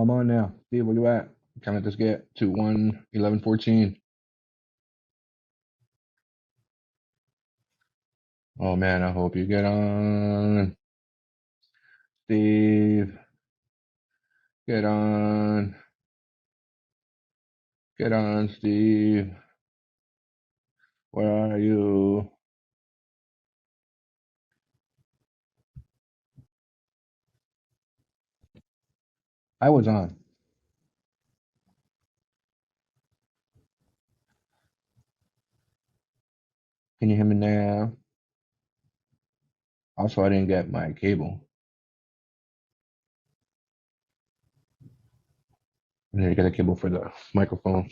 I'm on now. Steve, where you at? Can I just get to 1:11:14? Oh man, I hope you get on. Steve, get on. Get on, Steve. Where are you? I was on. Can you hear me now? Also, I didn't get my cable. I need to get a cable for the microphone.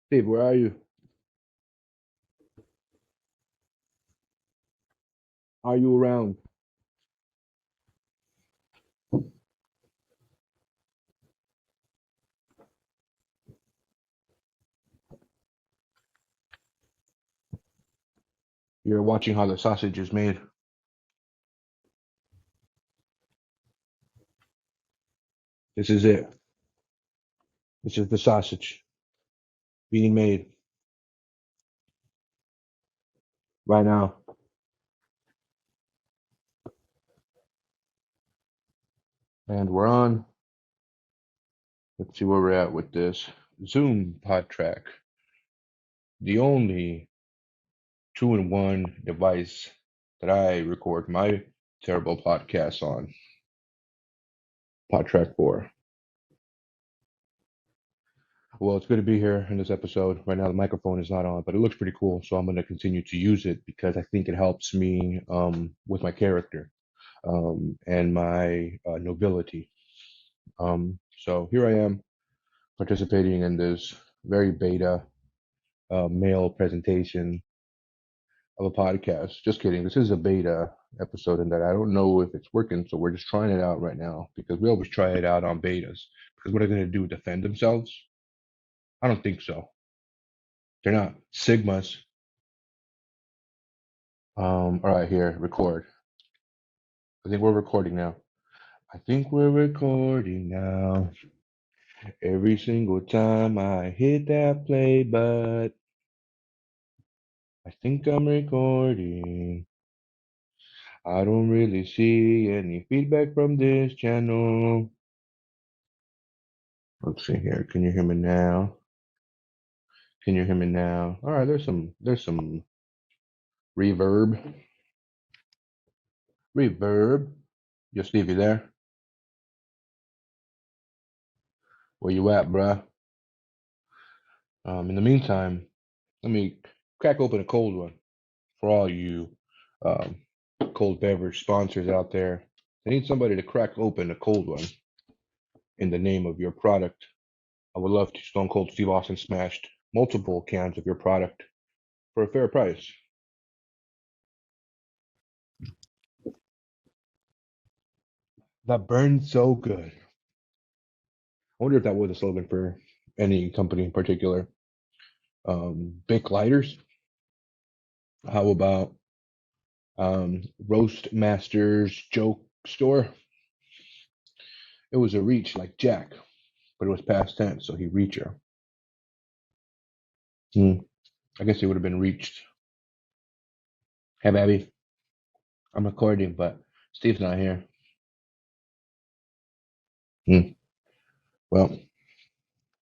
Steve, where are you? Are you around? You're watching how the sausage is made. This is it. This is the sausage being made right now. And we're on. Let's see where we're at with this Zoom pod track. The only two-in-one device that I record my terrible podcasts on. Pod track 4. Well, it's good to be here in this episode. Right now, the microphone is not on, but it looks pretty cool, so I'm going to continue to use it because I think it helps me with my character and my nobility. So here I am participating in this very beta male presentation of a podcast. Just kidding. This is a beta episode in that I don't know if it's working, so we're just trying it out right now because we always try it out on betas. Because what are they going to do? Defend themselves? I don't think so. They're not Sigmas. All right, here, record. I think we're recording now. I think we're recording now. Every single time I hit that play button, I think I'm recording. I don't really see any feedback from this channel. Let's see here. Can you hear me now? Can you hear me now? All right, there's some reverb. Reverb. Yo, Steve, you there? Where you at, bruh? In the meantime, let me crack open a cold one for all you um, cold beverage sponsors out there. I need somebody to crack open a cold one in the name of your product. I would love to Stone Cold Steve Austin smashed multiple cans of your product for a fair price. That burns so good. I wonder if that was a slogan for any company in particular. Big lighters. How about Roast Masters Joke Store? It was a reach like Jack, but it was past tense, so he reacher. I guess he would have been reached. Hey, baby, I'm recording, but Steve's not here. Well,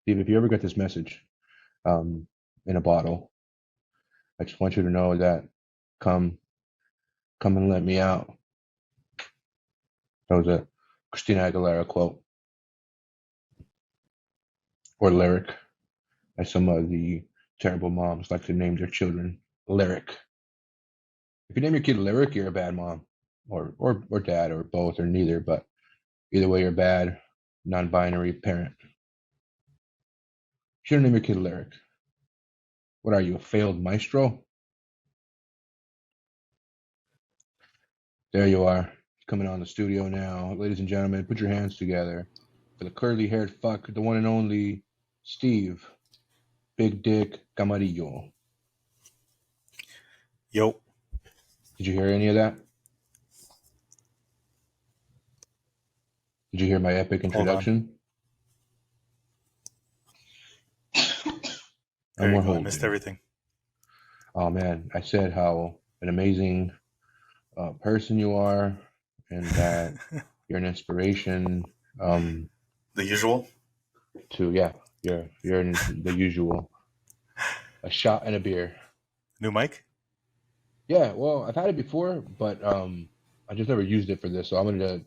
Steve, if you ever get this message in a bottle, I just want you to know that come and let me out. That was a Christina Aguilera quote or lyric, as some of the terrible moms like to name their children lyric. If you name your kid lyric, you're a bad mom, or dad, or both, or neither. But either way, you're a bad non-binary parent. You shouldn't name your kid lyric. What are you, a failed maestro? There you are, coming on the studio now. Ladies and gentlemen, put your hands together for the curly haired fuck, the one and only Steve, Big Dick Camarillo. Yo. Did you hear any of that? Did you hear my epic Hold on. introduction? No There you more go. I missed holding. everything. Oh man, I said how an amazing person you are, and that you're an inspiration. The usual? You're the usual. A shot and a beer. New mic? Yeah, well, I've had it before, but I just never used it for this. So I didn't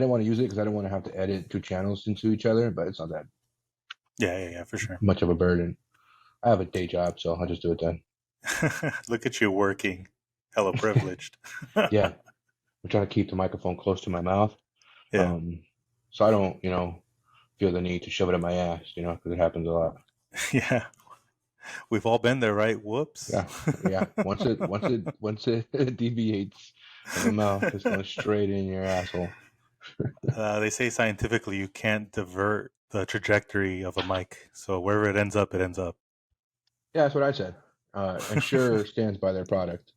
want to use it because I didn't want to have to edit two channels into each other. But it's not that Yeah, for sure. much of a burden. I have a day job, so I'll just do it then. Look at you working. Hella privileged. Yeah, I'm trying to keep the microphone close to my mouth, Yeah. so I don't, feel the need to shove it in my ass, because it happens a lot. Yeah. We've all been there, right? Whoops. Yeah. Once it deviates from the mouth, it's going straight in your asshole. They say scientifically you can't divert the trajectory of a mic. So wherever it ends up, it ends up. Yeah, that's what I said. And Shure stands by their product,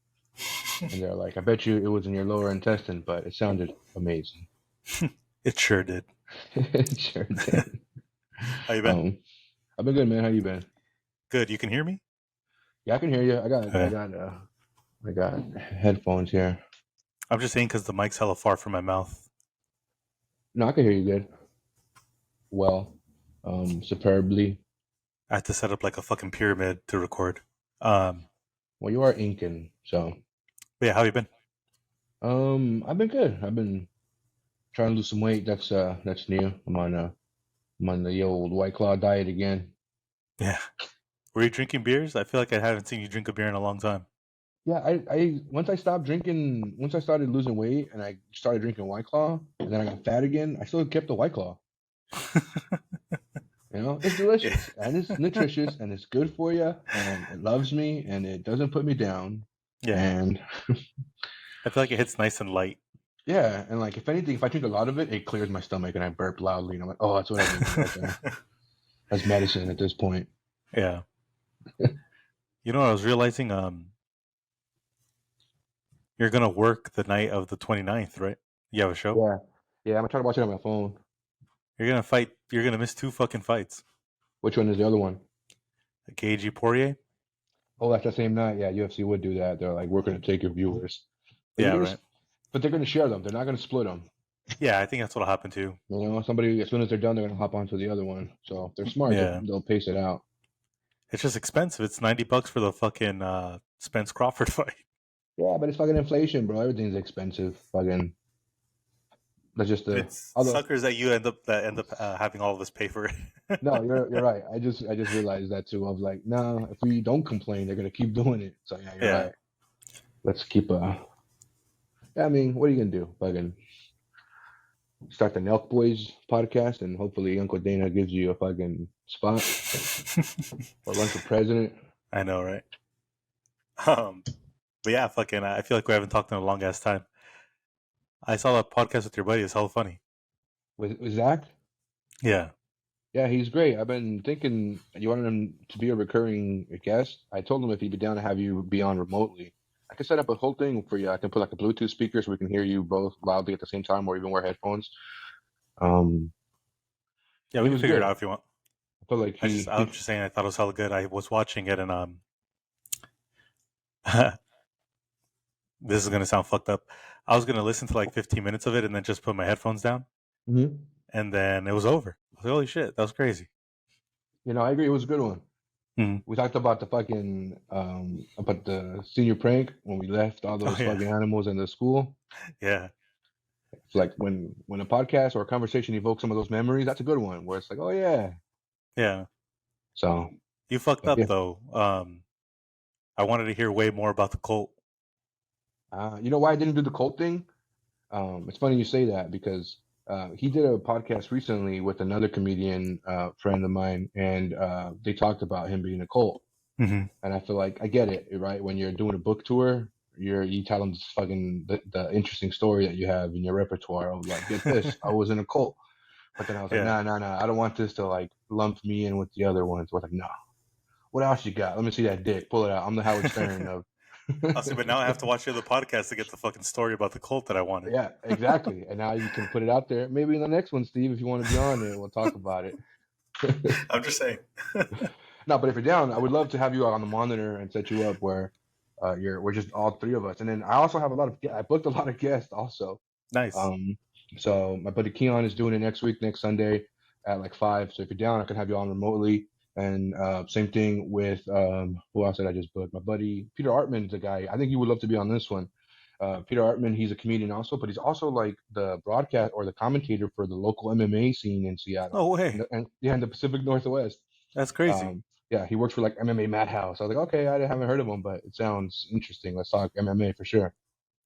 and they're like, "I bet you it was in your lower intestine, but it sounded amazing." It sure did. It sure did. How you been? I've been good, man. How you been? Good. You can hear me? Yeah, I can hear you. Okay. I got headphones here. I'm just saying because the mic's hella far from my mouth. No, I can hear you good. Well, superbly. I have to set up like a fucking pyramid to record. Well, you are Incan, so. But yeah, how you been? I've been good. I've been trying to lose some weight. That's new. I'm on the old White Claw diet again. Yeah. Were you drinking beers? I feel like I haven't seen you drink a beer in a long time. Yeah, I once I stopped drinking, once I started losing weight and I started drinking White Claw, and then I got fat again, I still kept the White Claw. It's delicious and it's nutritious and it's good for you and it loves me and it doesn't put me down. Yeah. And I feel like it hits nice and light. yeah, and like if anything, if I drink a lot of it, it clears my stomach and I burp loudly and I'm like, oh, that's what I need right there. That's medicine at this point. Yeah. You know what I was realizing? You're gonna work the night of the 29th, right? You have a show? Yeah. Yeah, I'm gonna try to watch it on my phone. You're gonna fight. You're gonna miss 2 fucking fights. Which one is the other one? KG Poirier. Oh, that's the same night. Yeah, UFC would do that. They're like, we're gonna take your viewers. But Yeah, right. but they're gonna share them. They're not gonna split them. Yeah, I think that's what'll happen too. Somebody as soon as they're done, they're gonna hop onto the other one. So if they're smart, Yeah, they'll pace it out. it's just expensive. It's $90 for the fucking Spence Crawford fight. Yeah, but it's fucking inflation, bro. Everything's expensive. Fucking. That's just the. It's Although suckers that you end up having all of us pay for it. no, you're right. I just realized that too. I was like, no, if we don't complain, they're gonna keep doing it. So yeah, you're right. Let's keep Yeah, I mean, what are you gonna do? Fucking start the Nelk Boys podcast, and hopefully Uncle Dana gives you a fucking spot or run for president. I know, right? But yeah, fucking. I feel like we haven't talked in a long ass time. I saw that podcast with your buddy. It's hella funny. With Zach? Yeah. Yeah, he's great. I've been thinking you wanted him to be a recurring guest. I told him if he'd be down to have you be on remotely. I can set up a whole thing for you. I can put like a Bluetooth speaker so we can hear you both loudly at the same time, or even wear headphones. Yeah, we can figure good. it out if you want. I feel like I'm just saying I thought it was hella good. I was watching it and this is gonna sound fucked up. I was gonna listen to like 15 minutes of it and then just put my headphones down, and then it was over. I was like, holy shit, that was crazy. I agree. It was a good one. Mm-hmm. We talked about the fucking about the senior prank when we left all those fucking animals in the school. Yeah. It's like when a podcast or a conversation evokes some of those memories, that's a good one. Where it's like, oh yeah. Yeah. So you fucked up though. I wanted to hear way more about the cult. You know why I didn't do the cult thing? It's funny you say that because he did a podcast recently with another comedian friend of mine, and they talked about him being a cult. Mm-hmm. And I feel like I get it, right? When you're doing a book tour, you tell them this fucking the interesting story that you have in your repertoire of like, get this, I was in a cult. But then I was like, Yeah. nah, I don't want this to like lump me in with the other ones. We're like, no. What else you got? Let me see that dick. Pull it out. I'm the Howard Stern of. I'll see, but now I have to watch the other podcast to get the fucking story about the cult that I wanted. Yeah, exactly. And now you can put it out there. Maybe in the next one, Steve, if you want to be on it, we'll talk about it. I'm just saying. No, but if you're down, I would love to have you on the monitor and set you up where we're just all three of us. And then I also have I booked a lot of guests also. Nice. So my buddy Keon is doing it next week, next Sunday at like 5. So if you're down, I can have you on remotely. And same thing with who else did I just book? My buddy Peter Artman's a guy. I think you would love to be on this one. Peter Artman, he's a comedian also, but he's also like the broadcast or the commentator for the local MMA scene in Seattle. No way. And in the Pacific Northwest. That's crazy. Yeah, he works for like MMA Madhouse. I was like, okay, I haven't heard of him, but it sounds interesting. Let's talk MMA for sure.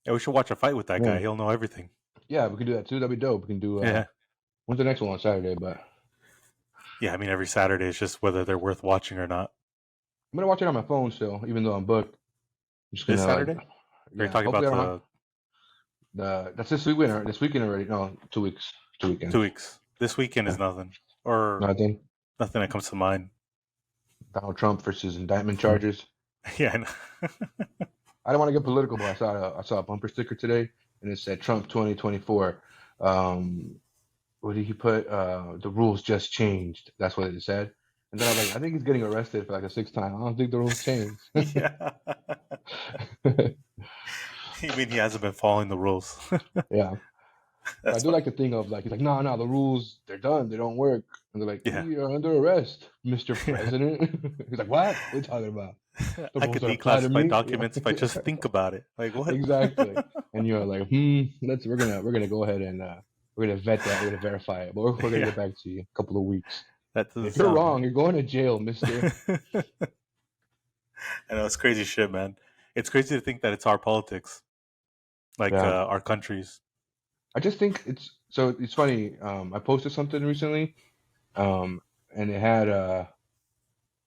Yeah, we should watch a fight with that guy. He'll know everything. Yeah, we can do that too. That'd be dope. We can do. When's the next one on Saturday? But yeah, I mean every Saturday is just whether they're worth watching or not. I'm gonna watch it on my phone still, even though I'm booked. I'm just gonna, this Saturday? Are you talking about that's this weekend? This weekend already? No, 2 weeks. 2 weekends. 2 weeks. This weekend is nothing, or nothing. Nothing that comes to mind. Donald Trump versus indictment charges. Yeah, I know. I don't want to get political, but I saw a bumper sticker today, and it said Trump 2024. What did he put? The rules just changed. That's what it said. And then I was like, I think he's getting arrested for like a 6th time. I don't think the rules changed. Yeah. You mean he hasn't been following the rules? Yeah. I do like the thing of like, he's like, no, the rules, they're done. They don't work. And they're like, you're under arrest, Mr. President. He's like, what? What are you talking about? I could declassify documents if I just think about it. Like what? Exactly. And you're like, we're gonna go ahead and we're gonna vet that. We're gonna verify it. But we're gonna get back to you in a couple of weeks. If you're wrong, you're going to jail, mister. I know, it's crazy shit, man. It's crazy to think that it's our politics, like our countries. I just think it's funny. I posted something recently, and it had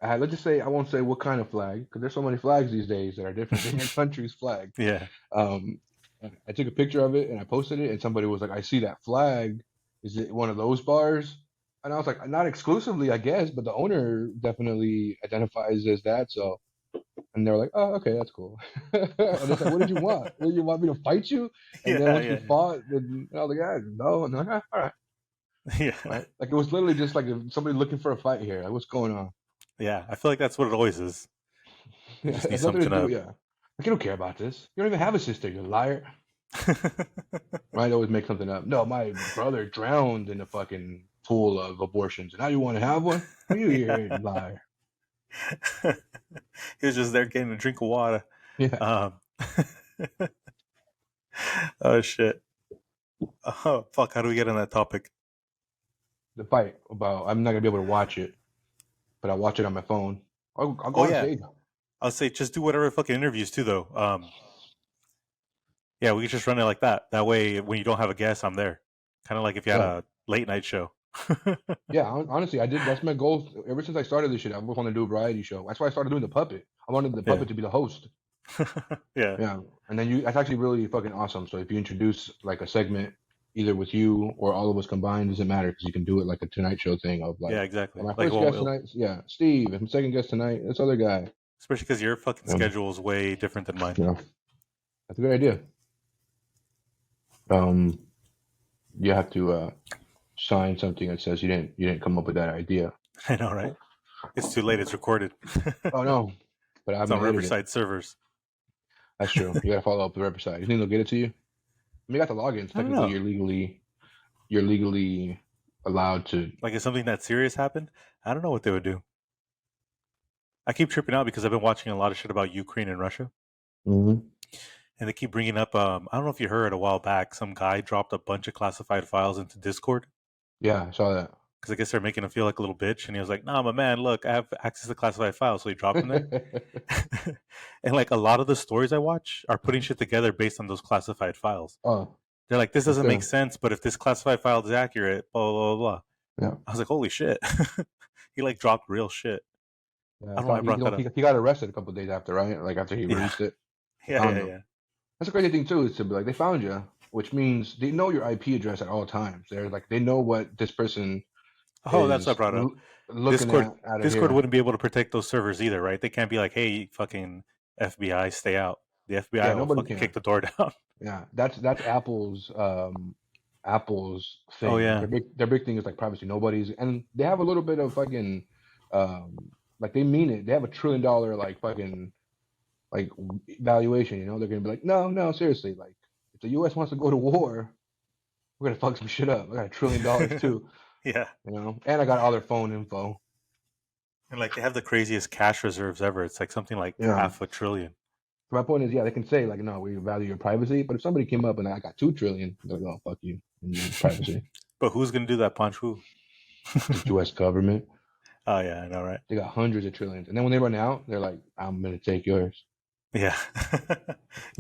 let's just say, I won't say what kind of flag, because there's so many flags these days that are different than your country's flag. Yeah. I took a picture of it and I posted it, and somebody was like, I see that flag. Is it one of those bars? And I was like, not exclusively, I guess, but the owner definitely identifies as that. So, and they were like, oh, okay, that's cool. And it's like, what did you want? Did you want me to fight you? And then once we fought, then I was like, yeah, no. And they're like, all right. Yeah. Right? Like, it was literally just like somebody looking for a fight here. Like, what's going on? Yeah, I feel like that's what it always is. You just need something to... Yeah. Like, you don't care about this. You don't even have a sister, you liar. Right? Always make something up. No, my brother drowned in a fucking pool of abortions, and now you want to have one? Are you here, you liar? He was just there getting a drink of water. Yeah. Oh shit. Oh fuck! How do we get on that topic? The fight about I'm not gonna be able to watch it, but I'll watch it on my phone. I'll go on stage. I'll say just do whatever fucking interviews too, though. Yeah, we can just run it like that. That way, when you don't have a guest, I'm there. Kind of like if you had a late night show. Yeah, honestly, I did. That's my goal ever since I started this shit. I want to do a variety show. That's why I started doing the puppet. I wanted the puppet to be the host. Yeah, and then that's actually really fucking awesome. So if you introduce like a segment, either with you or all of us combined, doesn't matter, because you can do it like a Tonight Show thing of like, exactly. My first guest tonight, Steve. And my second guest tonight, this other guy. Especially because your fucking schedule is way different than mine. Yeah, that's a good idea. You have to sign something that says you didn't come up with that idea. I know, right? It's too late. It's recorded. Oh no, but it's on Riverside servers. That's true. You gotta follow up with Riverside. You think they'll get it to you? I mean, you got the logins. Technically, you're legally allowed to. Like, if something that serious happened, I don't know what they would do. I keep tripping out because I've been watching a lot of shit about Ukraine and Russia. Mm-hmm. And they keep bringing up, I don't know if you heard a while back, some guy dropped a bunch of classified files into Discord. Yeah, I saw that. Because I guess they're making him feel like a little bitch. And he was like, nah, my man, look, I have access to classified files. So he dropped them there. And like a lot of the stories I watch are putting shit together based on those classified files. Oh. They're like, this doesn't make sense, but if this classified file is accurate, blah, blah, blah, blah. Yeah. I was like, holy shit. He like dropped real shit. Yeah, I don't know why I brought that up. He got arrested a couple of days after, right? Like after he released it. Yeah. That's a crazy thing too, is to be like they found you, which means they know your IP address at all times. They're like they know what this person Oh, that's what I is brought up. looking Discord at out of Discord here. wouldn't be able to protect those servers either, right? They can't be like, hey, fucking FBI, stay out. The FBI Yeah, will nobody fucking kick can. the door down. Yeah, that's Apple's Oh thing. Like yeah. their big thing is like privacy. Nobody's and they have a little bit of fucking like they mean it. They have $1 trillion like fucking like valuation. They're gonna be like, no, no, seriously. Like if the U.S. wants to go to war, we're gonna fuck some shit up. I got $1 trillion too. Yeah. And I got all their phone info. And like they have the craziest cash reserves ever. It's like something like Yeah. half a trillion. So my point is, yeah, they can say like, no, we value your privacy. But if somebody came up and I got 2 trillion, they're like, oh, fuck you and your privacy. But who's gonna do that punch who? The U.S. government. Oh yeah, I know, right? They got hundreds of trillions. And then when they run out, they're like, I'm going to take yours. Yeah.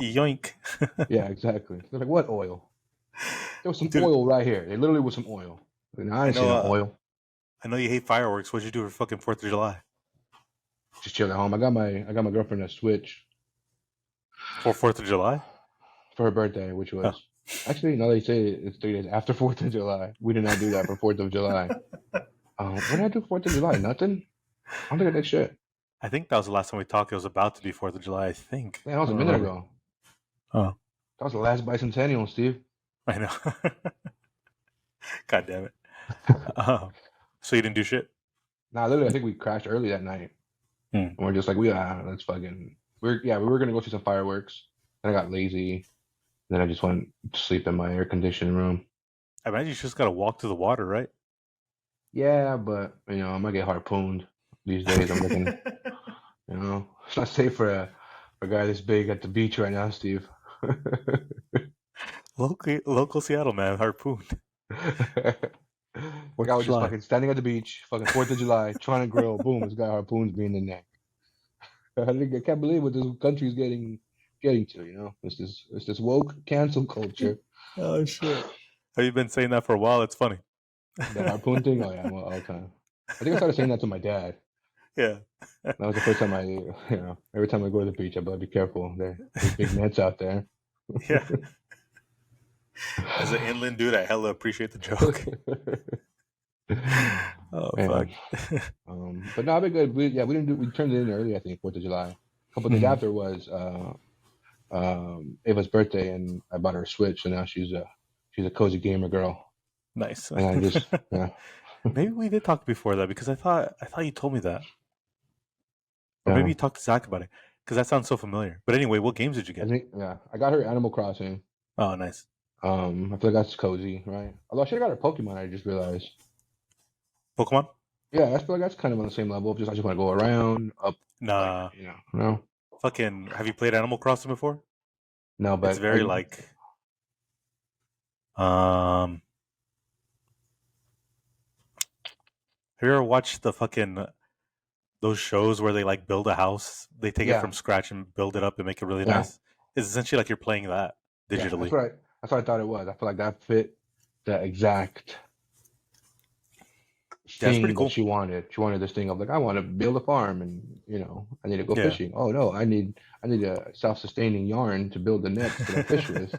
Yoink. Yeah, exactly. They're like, what oil? There was some Dude, oil right here. They literally was some oil. Like, no, I I didn't see know no oil. I know you hate fireworks. What'd you do for fucking 4th of July? Just chill at home. I got my girlfriend a Switch For 4th of July? for her birthday, which Oh. was actually, now they say it's 3 days after 4th of July. We did not do that for 4th of July. What did I do 4th of July? Nothing? I don't think I did shit. I think that was the last time we talked. It was about to be 4th of July, I think. Man, that I was a don't minute remember. ago. Oh, That was the last bicentennial, Steve. I know. God damn it. So you didn't do shit? Nah, literally, I think we crashed early that night. Hmm. And we're just like, let's fucking. We were gonna go see some fireworks. Then I got lazy. Then I just went to sleep in my air conditioned room. I imagine you just gotta walk to the water, right? Yeah, but I might get harpooned these days. I'm looking, it's not safe for a guy this big at the beach right now, Steve. Local Seattle man, harpooned. The 4th guy of was just July. fucking standing at the beach, fucking 4th of July, trying to grill. Boom, this guy harpoons me in the neck. I can't believe what this country's getting to. It's this woke cancel culture. Oh shit. Have you been saying that for a while? It's funny. The harpoon thing. Oh yeah, all the time. I think I started saying that to my dad. Yeah. That was the first time every time I go to the beach, I'm like, be careful. There's big nets out there. Yeah. As an inland dude, I hella appreciate the joke. Oh Yeah. fuck. But no, I've been good. We turned it in early, I think, 4th of July. A couple of days Mhm. after was Ava's birthday, and I bought her a Switch, so now she's a cozy gamer girl. Nice. And I just, yeah, Maybe we did talk before that because I thought you told me that, or maybe yeah. you talked to Zach about it because that sounds so familiar. But anyway, what games did you I get? think, yeah, I got her Animal Crossing. Oh, nice. I feel like that's cozy, right? Although I should have got her Pokemon, I just realized. Pokemon? Yeah, I feel like that's kind of on the same level. I just want to go around, up, like, Nah. no, Fucking. Have you played Animal Crossing before? no, It's but very like. Um. Have you ever watched the fucking those shows where they like build a house? They take it yeah, from scratch and build it up and make it really yeah, nice. It's essentially like you're playing that yeah. That's digitally. what I, that's what I thought it was. I feel like that fit the exact Yeah, it's pretty thing that cool. she wanted. She wanted this thing of like, I want to build a farm, and I need to go Yeah. fishing. Oh no, I need a self-sustaining yarn to build the nets that I fish with.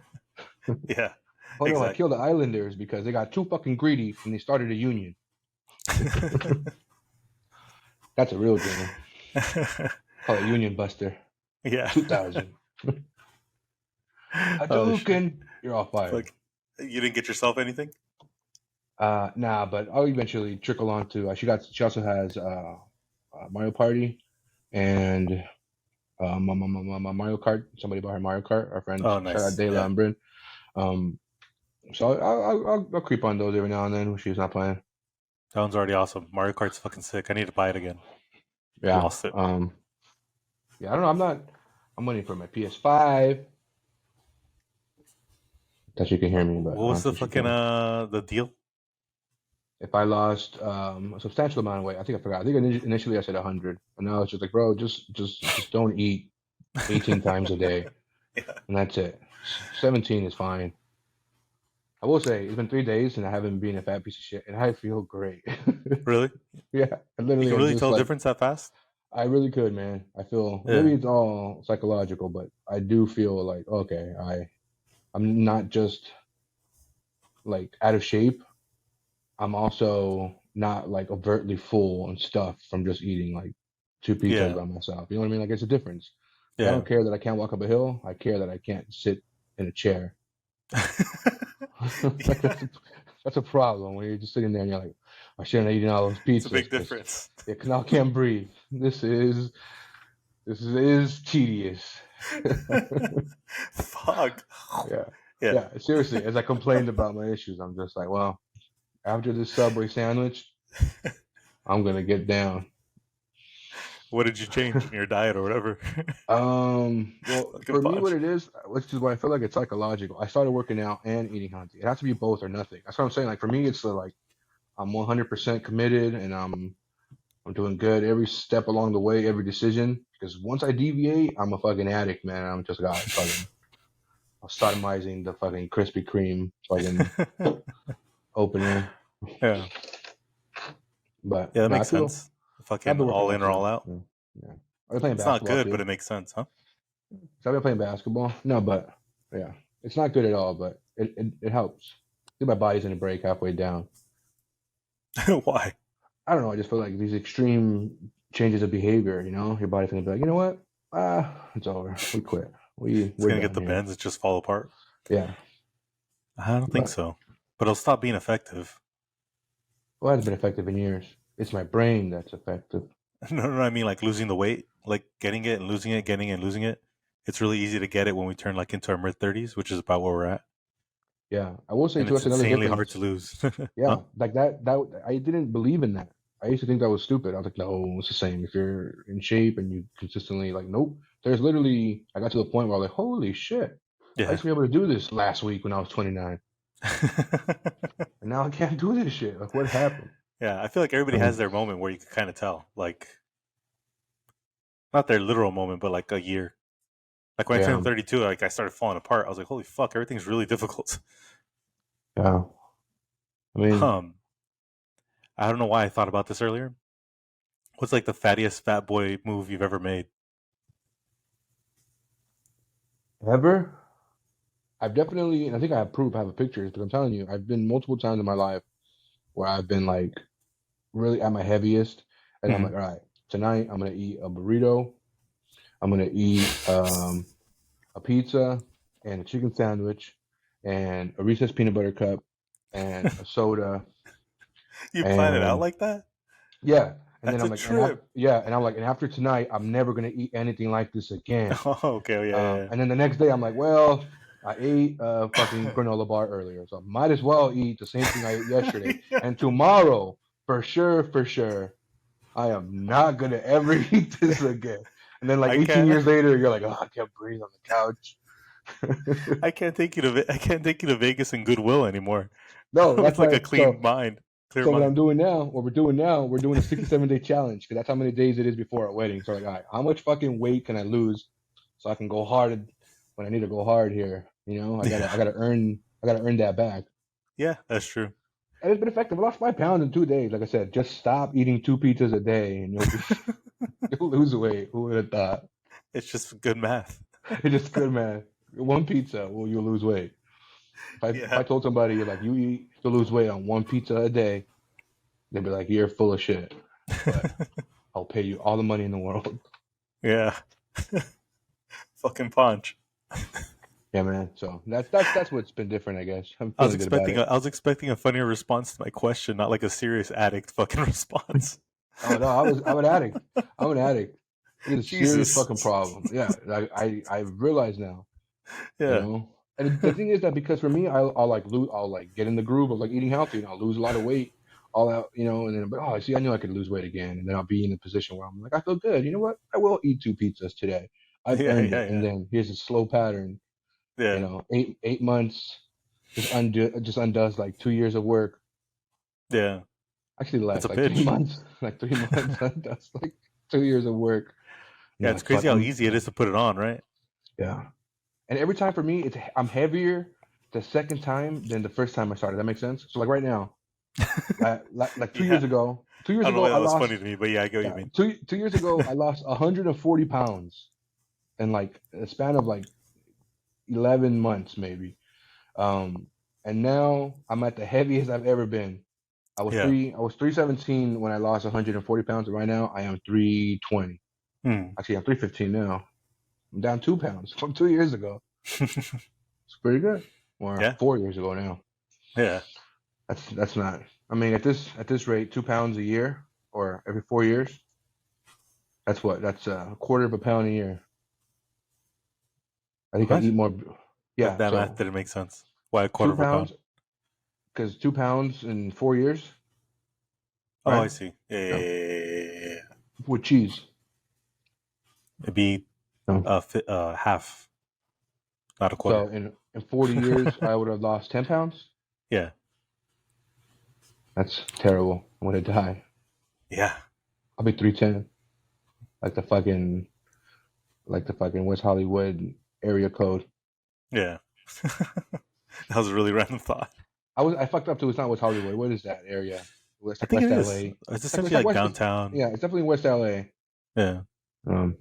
Yeah. Oh no, I Exactly. killed the islanders because they got too fucking greedy and they started a union. That's a real game. Call it Union Buster. Yeah. 2000. Oh shit. Hadouken! You're all fired. Fuck. You didn't get yourself anything? Nah, but I'll eventually trickle on to. She also has Mario Party and Mario Kart. Somebody bought her Mario Kart. Our friends, Oh, shout out nice. Dayla Yeah. and Bryn. Um, so I'll creep on those every now and then when she's not playing. That one's already awesome. Mario Kart's fucking sick. I need to buy it again. I Yeah. lost it. Yeah. I don't know. I'm waiting for my PS5 that she can hear me, but What I was don't the think she fucking can. the deal? If I lost a substantial amount of weight, I think I forgot. I think initially I said 100, and now it's just like, bro, just don't eat 18 times a day, Yeah. and that's it. 17 is fine. I will say it's been 3 days and I haven't been a fat piece of shit, and I feel great. Really? Yeah, I You literally can am really just tell the like difference that fast? I really could, man. I feel maybe Yeah, it's all psychological, but I do feel like okay, I'm not just like out of shape. I'm also not like overtly full and stuffed from just eating like two pizzas yeah, by myself. You know what I mean? Like it's a difference. Like I yeah. don't care that I can't walk up a hill. I care that I can't sit in a chair. Like Yeah, that's a problem when you're just sitting there and you're like, I shouldn't have eaten all those it's a pizzas big because difference. yeah, 'cause now I can't breathe. This is tedious. Fuck. Yeah. Yeah. Yeah. Seriously, as I complained about my issues, I'm just like, well, after this Subway sandwich, I'm gonna get down. What did you change in your diet or whatever? Well, Fucking for me, what punch. it is, which is why I feel like it's psychological. I started working out and eating healthy. It has to be both or nothing. That's what I'm saying. Like for me, it's like I'm 100% committed and I'm doing good every step along the way, every decision. Because once I deviate, I'm a fucking addict, man. I'm just got fucking I'm sodomizing the fucking Krispy Kreme fucking opener. Yeah. But Yeah, that no, I makes feel sense. I've Fucking been working all out in or all too. out. Yeah, yeah. I've been playing It's not basketball good, but too. it makes sense, huh? So I've been playing basketball. No, but yeah, it's not good at all, but it helps. I think my body's gonna break halfway down. Why? I don't know. I just feel like these extreme changes of behavior. Your body's gonna be like, you know what? It's over. We quit. It's We're gonna get done the here. bends and just fall apart. Yeah, I don't think but so. But it'll stop being effective. well, it hasn't been effective in years. It's my brain that's effective. No, no, I mean like losing the weight, like getting it and losing it, getting it and losing it. It's really easy to get it when we turn like into our mid 30s, which is about where we're at, Yeah, I will say and too. it's That's another insanely hard difference. to lose. Huh? Yeah, like that I didn't believe in that. I used to think that was stupid. I was like, no, it's the same. If you're in shape and you consistently like, nope. There's literally I got to the point where I was like, holy shit. I Yeah. used to be able to do this last week when I was 29. And now I can't do this shit. Like what happened? Yeah, I feel like everybody has Um, their moment where you can kind of tell, like not their literal moment, but like a year. Like when I yeah, turned 32, like I started falling apart. I was like, holy fuck, everything's really difficult. yeah. I mean, Um, I don't know why I thought about this earlier. What's like the fattiest fat boy move you've ever made? ever? I've definitely and I think I have proof, I have pictures, but I'm telling you, I've been multiple times in my life where I've been like really at my heaviest and I'm Hmm. like, all right, tonight I'm gonna eat a burrito. I'm gonna eat a pizza and a chicken sandwich and a Reese's peanut butter cup and a soda You plan it out and like that? yeah. And then That's I'm a like, and after trip. yeah, and I'm like, and after tonight, I'm never gonna eat anything like this again. Oh, okay, yeah, And then the next day, I'm like, well, I ate a fucking granola bar earlier, so I might as well eat the same thing I ate yesterday. yeah. And tomorrow, for sure, I am not gonna ever eat this again. And then like I 18 can't. years later, you're like, oh, I can't breathe on the couch. I can't take you to. I can't take you to Vegas and Goodwill anymore. No, With that's like a why. clean mind, clear So what I'm mind. doing now, we're doing a 67-day challenge because that's how many days it is before our wedding. So like, all right, how much fucking weight can I lose so I can go hard when I need to go hard here? Yeah, I gotta earn that back. yeah, that's true. And it's been effective. I lost 5 pounds in 2 days. Like I said, just stop eating two pizzas a day and you'll be you'll lose weight. Who would have thought? It's just good math. It's just good, man. One pizza, well, you'll lose weight. If I Yeah, told somebody like you'll lose weight on one pizza a day, they'd be like, you're full of shit. But I'll pay you all the money in the world. yeah. Fucking punch. Yeah, man. So that's what's been different, I guess. I'm feeling good about it. I was expecting a funnier response to my question, not like a serious addict fucking response. Oh no, I'm an addict. I'm an addict. It's a serious Jesus. fucking problem. Yeah, I realize now. You Yeah. know, and the thing is that because for me, I'll like lose, I'll like get in the groove of like eating healthy, and I'll lose a lot of weight. All out, and then but oh, see, I knew I could lose weight again, and then I'll be in a position where I'm like, I feel good. You know what? I will eat two pizzas today. I've Yeah, earned yeah, it. And yeah. then here's a slow pattern. Yeah. 8 months just undoes like 2 years of work. Yeah. Actually, It's less a like three bitch. months, like 3 months. That's like 2 years of work. And Yeah, you're it's like, fuck, crazy how easy it is to put it on, right? yeah. And every time for me, I'm heavier the second time than the first time I started. That makes sense. So like right now, Like 2 years Yeah, ago. 2 years I don't know ago, why I that was funny to lost. me, but yeah, I get what you Yeah, mean. 2 years ago, I lost 140 pounds in like a span of like 11 months, maybe. Um, and now I'm at the heaviest I've ever been. Yeah. I was 317 when I lost 140 pounds, and right now I am 320. Hmm. Actually, I'm 315 now. I'm down 2 pounds from 2 years ago. It's pretty good. Or Yeah. 4 years ago now. Yeah. That's not. I mean, at this rate, 2 pounds a year or every 4 years. That's what. That's a quarter of a pound a year. I think I eat Imagine more. that Yeah. that math So didn't make sense. Why a quarter two of a pound? pounds, because 2 pounds in 4 years, Oh, I right? see. Yeah, yeah, Yeah. yeah, yeah, yeah, yeah. With cheese. It'd be No. half, not a So quarter. in 40 years, I would have lost 10 pounds. Yeah. That's terrible. I'm gonna die. Yeah. I'll be 310, like the fucking West Hollywood area code. Yeah. That was a really random thought. I fucked up too. It's not West Hollywood. What is that area? It's I like think it West is. LA. It's It's essentially like like West. downtown. Yeah, it's definitely West LA. Yeah. Um,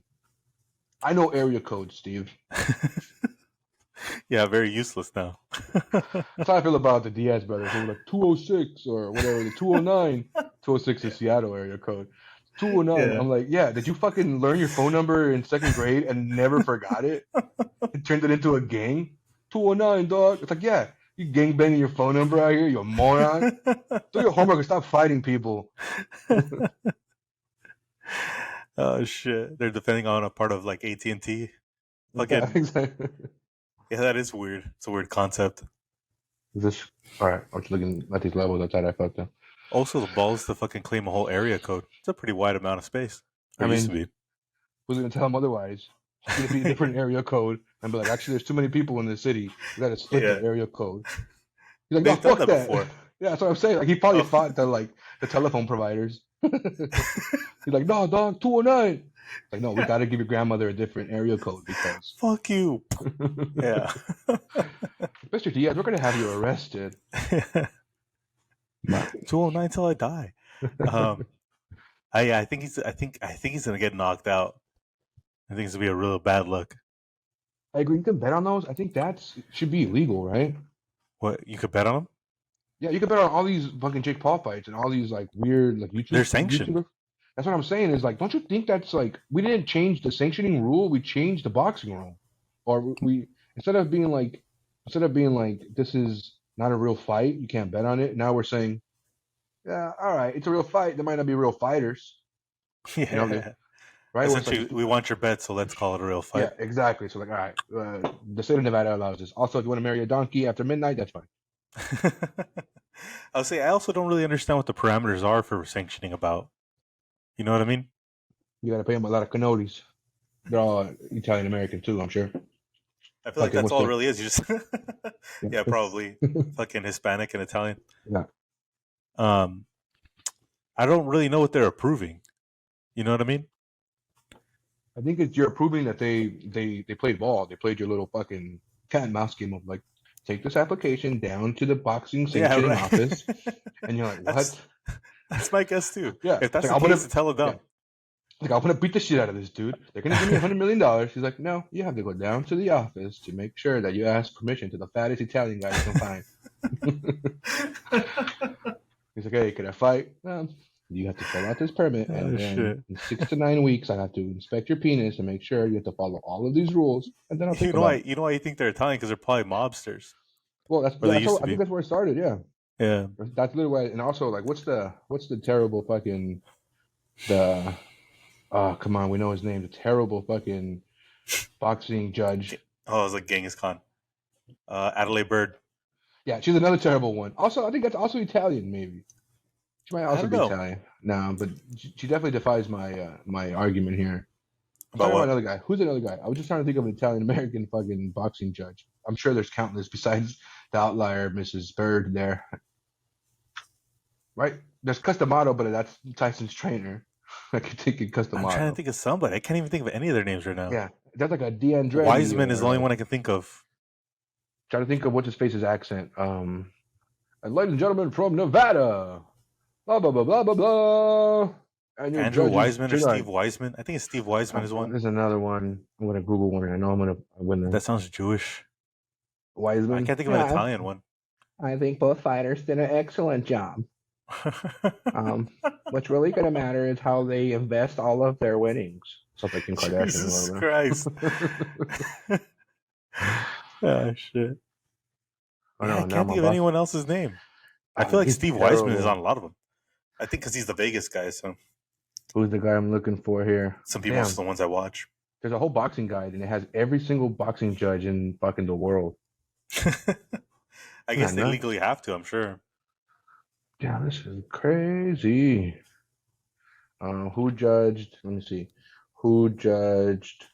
I know area codes, Steve. Yeah, very useless now. That's how I feel about the Diaz brothers. They were like 206 or whatever, the 209. 206 is Yeah. Seattle area code. 209. Yeah. I'm like, yeah, did you fucking learn your phone number in second grade and never forgot it and turned it into a gang? 209, dog. It's like, yeah, you gang banging your phone number out here, you a moron. Do your homework and stop fighting people. Oh shit! They're depending on a part of like AT&T. Yeah, Fucking exactly. yeah, that is weird. It's a weird concept. Is this all right? I'm just looking at these levels. I thought I fucked up. Also, the balls to fucking claim a whole area code. It's a pretty wide amount of space. Or I used to mean, be. who's gonna tell him otherwise? It's gonna be a different area code and be like, actually, there's too many people in the city. We gotta split the Yeah, area code. He's like, no, they've done fuck that that. before. Yeah, that's what I'm saying. Like, he probably Oh, fought the telephone providers. He's like, no, dog, 209. Like, no, we yeah. gotta give your grandmother a different area code because Fuck you. Yeah. Mr. Diaz, we're gonna have you arrested. My- 209 till I die. Um, I think he's gonna get knocked out. I think it's gonna be a real bad look. I agree. You can bet on those. I think that's should be illegal, right? What, you could bet on him? Yeah, you can bet on all these fucking Jake Paul fights and all these like weird like They're sanctioned. YouTuber. That's what I'm saying. Is like, don't you think that's like we didn't change the sanctioning rule? We changed the boxing rule, or we instead of being like this is not a real fight, you can't bet on it. Now we're saying, yeah, all right, it's a real fight. There might not be real fighters, you know, Yeah. right? Where it's like, Essentially, we want your bet, so let's call it a real yeah, fight. exactly. So like, all right, the state of Nevada allows this. Also, if you want to marry a donkey after midnight, that's fine. I'll say I also don't really understand what the parameters are for sanctioning about. You know what I mean? You got to pay them a lot of cannolis. They're all Italian American too, I'm sure. I feel like Fucking that's what's all it the really is. You just yeah. yeah, probably fucking Hispanic and Italian. Yeah. Um, I don't really know what they're approving. You know what I mean? I think it's you're proving that they played ball. They played your little fucking cat and mouse game of like take this application down to the boxing Yeah, sanctioning right. office, and you're like, that's what? that's my guess too. Yeah, If it's that's like the I'm case, gonna it's hella yeah, dumb. like I'm gonna beat the shit out of this dude. They're gonna give me $100 million. He's like, no, you have to go down to the office to make sure that you ask permission to the fattest Italian guy you can find. He's like, hey, can I fight? You have to fill out this permit, and Oh then shit! in 6 to 9 weeks, I have to inspect your penis and make sure you have to follow all of these rules, and then I'll think You know why? about it. You know why you think they're Italian? Because they're probably mobsters, Well, or they that's used how to I think be. that's where it started. Yeah, Yeah. that's literally why. And also, like, what's the terrible fucking the come on, we know his name. The terrible fucking boxing judge. Oh, it was like Genghis Khan. Adelaide Bird. Yeah, she's another terrible one. Also, I think that's also Italian. Maybe she might I also don't be know Italian. No, but she definitely defies my my argument here. I'm about talking about what. another guy. Who's another guy? I was just trying to think of an Italian American fucking boxing judge. I'm sure there's countless besides the outlier, Mrs. Bird there. Right? There's Customato, but that's Tyson's trainer. I could think of I'm trying to Customato. think of somebody. I can't even think of any of their names right now. Yeah. That's like a D'Andretti Wiseman is or the only like one I can think of. trying to think of what's his face's accent. And ladies and gentlemen from Nevada, blah blah blah blah blah blah. And your Andrew judges Wiseman or Steve tonight. Wiseman. I think it's Steve Wiseman is one. There's another one. I'm gonna Google one. I know I'm gonna That sounds Jewish. I Wiseman. can't think of an Yeah, Italian one. I think both fighters did an excellent job. What's really gonna matter is how they invest all of their winnings. Something like Kim Kardashian Jesus or Christ. whatever. Oh shit. Oh Yeah, I no, now can't my think of boss. anyone else's name. I feel like He's Steve Wiseman is on terrible. a lot of them. I think because he's the Vegas guy, so Who's the guy I'm looking for here? some people are Damn, the ones I watch. there's a whole boxing guide and it has every single boxing judge in fucking the world. I Isn't guess that they nuts? legally have to, I'm sure. Yeah, this is crazy. Who judged? Let me see. Who judged?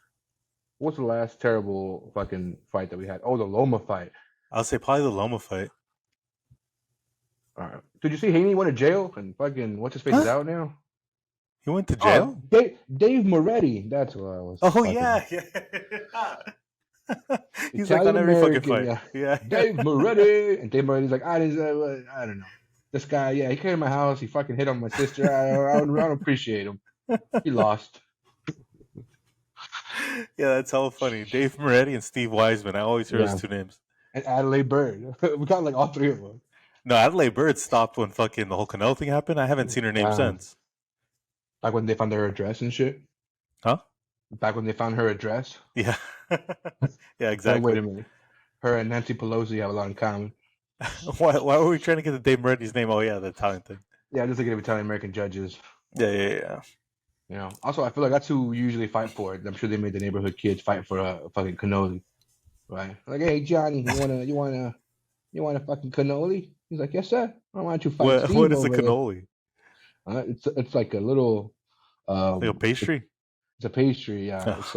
What's the last terrible fucking fight that we had? Oh, the Loma fight. I'll say probably the Loma fight. Did you see Haney went to jail and fucking what's his face is Huh? out now? He went to Oh, jail? Dave Moretti. That's what I was Oh fucking. yeah, yeah. He's like Italian on every fucking American, fight. yeah. Yeah. Dave Moretti. And Dave Moretti's like, I don't know. This guy, yeah, he came to my house. He fucking hit on my sister. I don't appreciate him. He lost. Yeah, that's hella funny. Dave Moretti and Steve Wiseman. I always hear those Yeah. two names. And Adelaide Bird. We got like all three of them. No, Adelaide Bird stopped when fucking the whole Canelo thing happened. I haven't seen her name Wow. since. Back when they found her address and shit. Huh? Back when they found her address. Yeah. Yeah, Like, wait exactly. a minute. Her and Nancy Pelosi have a lot in common. Why were we trying to get the Dave Moretti's name? Oh yeah, the Italian thing. Yeah, just looking at Italian American judges. Yeah. You know. Also, I feel like that's who usually fight for it. I'm sure they made the neighborhood kids fight for a fucking cannoli, right? Like, hey Johnny, you want a fucking cannoli? He's like, yes sir. I want you to fight What Steve is a over there. cannoli? It's like a little Like a pastry? it's a pastry. Yeah, Oh, it's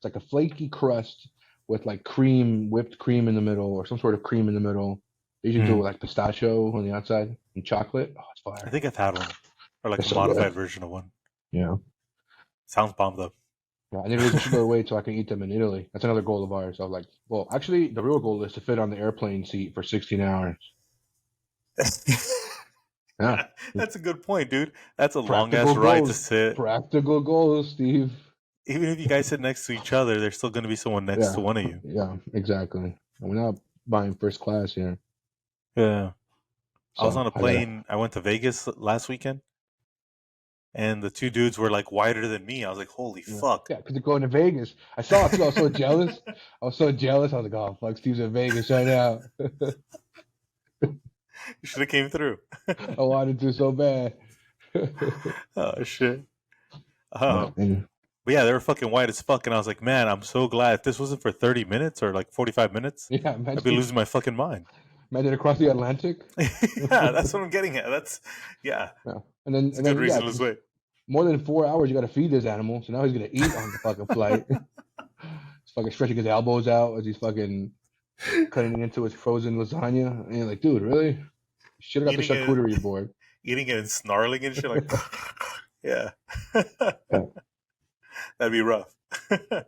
like a flaky crust with like cream, whipped cream in the middle, or some sort of cream in the middle. They usually do it with like pistachio on the outside and chocolate. Oh, it's I fire. think I've had one. Or like It's a so good. modified version of one. Yeah. Sounds bomb though. Yeah, I need to lose a shitload of weight so I can eat them in Italy. That's another goal of ours. I was like, well, actually, the real goal is to fit on the airplane seat for 16 hours. Yeah. That's a good point, dude. That's a long ass Practical ride to goals. sit. Practical goals, Steve. Even if you guys sit next to each other, there's still going to be someone next Yeah. to one of you. Yeah, exactly. We're not buying first class here. Yeah. I was So on a I gotta. plane. I went to Vegas last weekend, and the two dudes were like wider than me. I was like, "Holy fuck!" Yeah, because they're going to Vegas. I saw it too. I was so jealous. I was like, oh, fuck, Steve's in Vegas right now. You should have came through. I wanted to so bad. Oh shit. Yeah, and, But yeah, they were fucking white as fuck, and I was like, "Man, I'm so glad. If this wasn't for 30 minutes or like 45 minutes, yeah, I'd be losing my fucking mind." imagine across the Atlantic. Yeah, that's what I'm getting at. Yeah, Yeah. it's a good reason to lose 'cause weight. more than 4 hours, you got to feed this animal. So now he's gonna eat on the fucking flight. He's fucking stretching his elbows out as he's fucking cutting into his frozen lasagna. And you're like, dude, really? You should have got the Eating it, charcuterie board. eating it and snarling and shit. Like, yeah, Yeah. that'd be rough. But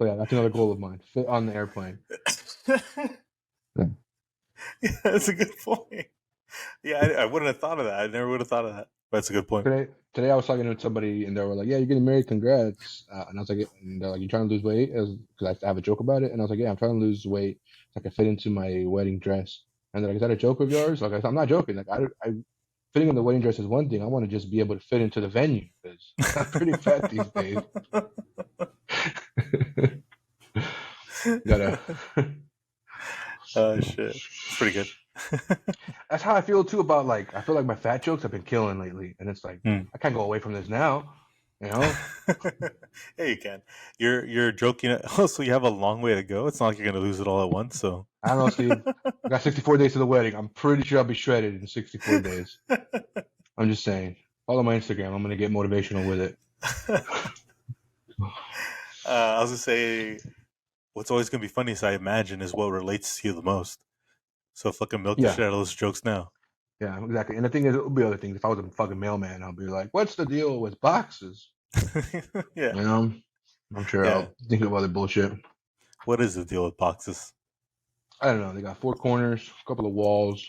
yeah, that's another goal of mine. Fit on the airplane. Yeah. Yeah, that's a good point. Yeah, I wouldn't have thought of that. I never would have thought of that. But that's a good point. Today I was talking to somebody and they were like, "Yeah, you're getting married, congrats!" And I was like, and they're like, "You trying to lose weight?" Because I have a joke about it, and I was like, "Yeah, I'm trying to lose weight so I can fit into my wedding dress." And they're like, "Is that a joke of yours?" Like, I'm not joking. Like, I fitting in the wedding dress is one thing. I want to just be able to fit into the venue because I'm pretty fat these days. Gotta. Oh shit, it's pretty good. That's how I feel too about like I feel like my fat jokes have been killing lately, and it's like I can't go away from this now, you know. Yeah, you can. You're joking. Also, you have a long way to go. It's not like you're gonna lose it all at once. So I don't know, Steve. I got 64 days to the wedding. I'm pretty sure I'll be shredded in 64 days. I'm just saying. Follow my Instagram. I'm gonna get motivational with it. I was gonna say, what's always gonna be funny is I imagine is what relates to you the most. So fucking milk the shit out of those jokes now. Yeah, exactly. And the thing is, it would be other things. If I was a fucking mailman, I'll be like, "What's the deal with boxes?" Yeah. You know, I'm sure I'll think of other bullshit. What is the deal with boxes? I don't know. They got 4 corners, a couple of walls,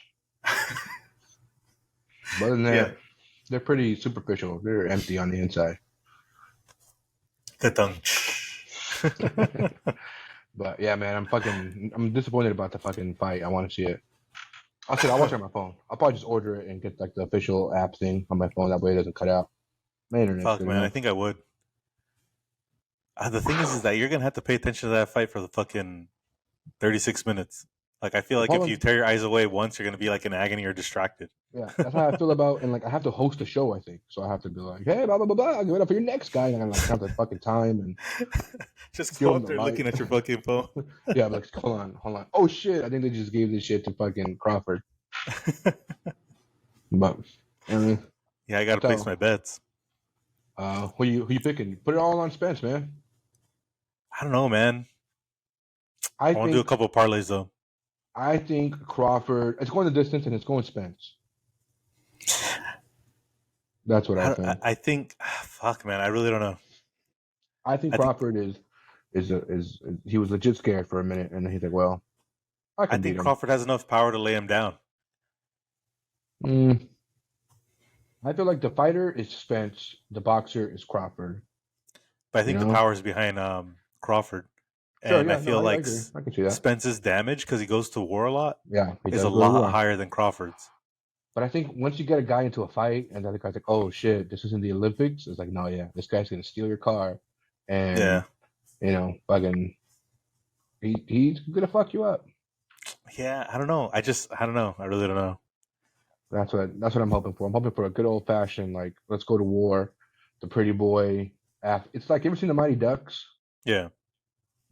But other than Yeah. that, they're pretty superficial. They're empty on the inside. Ka-dung. But yeah, man, I'm disappointed about the fucking fight. I want to see it. I'll watch it on my phone. I'll probably just order it and get like the official app thing on my phone. That way it doesn't cut out. My internet's Fuck, good man. I enough. think I would. The thing is that you're gonna have to pay attention to that fight for the fucking 36 minutes. Like, I feel The like if problem, you tear your eyes away once, you're gonna be like in agony or distracted. yeah, that's how I feel about, and like I have to host a show. I think so. I have to be like, hey, blah blah blah blah. Give it up for your next guy, and I like count the fucking time and Just give go him up the there light. looking at your fucking phone. Yeah, I'm like hold on. Oh shit! I think they just gave this shit to fucking Crawford. But I mean, Yeah, I gotta that's place my how. bets. Who you picking? Put it all on Spence, man. I don't know, man. I I want to do a think couple of parlays though. I think Crawford. It's going the distance, and it's going Spence. That's what I think. I think, fuck, man. I really don't know. I think I think Crawford is he was legit scared for a minute, and then he's like, well, I I can beat think him. Crawford has enough power to lay him down. Mm, I feel like the fighter is Spence, the boxer is Crawford. But I You think the know? power is behind Crawford, Sure, and I yeah, no, feel I like agree. I can see that. Spence's damage because he goes to war a lot Yeah, he is a does go to lot war. higher than Crawford's. But I think once you get a guy into a fight, and the other guy's like, oh shit, this isn't the Olympics. It's like, no, yeah, this guy's gonna steal your car, and Yeah, fucking, he's gonna fuck you up. yeah. I don't know. I don't know. I really don't know. That's what I'm hoping for. I'm hoping for a good old fashioned like let's go to war, the pretty boy. It's like you ever seen the Mighty Ducks? Yeah,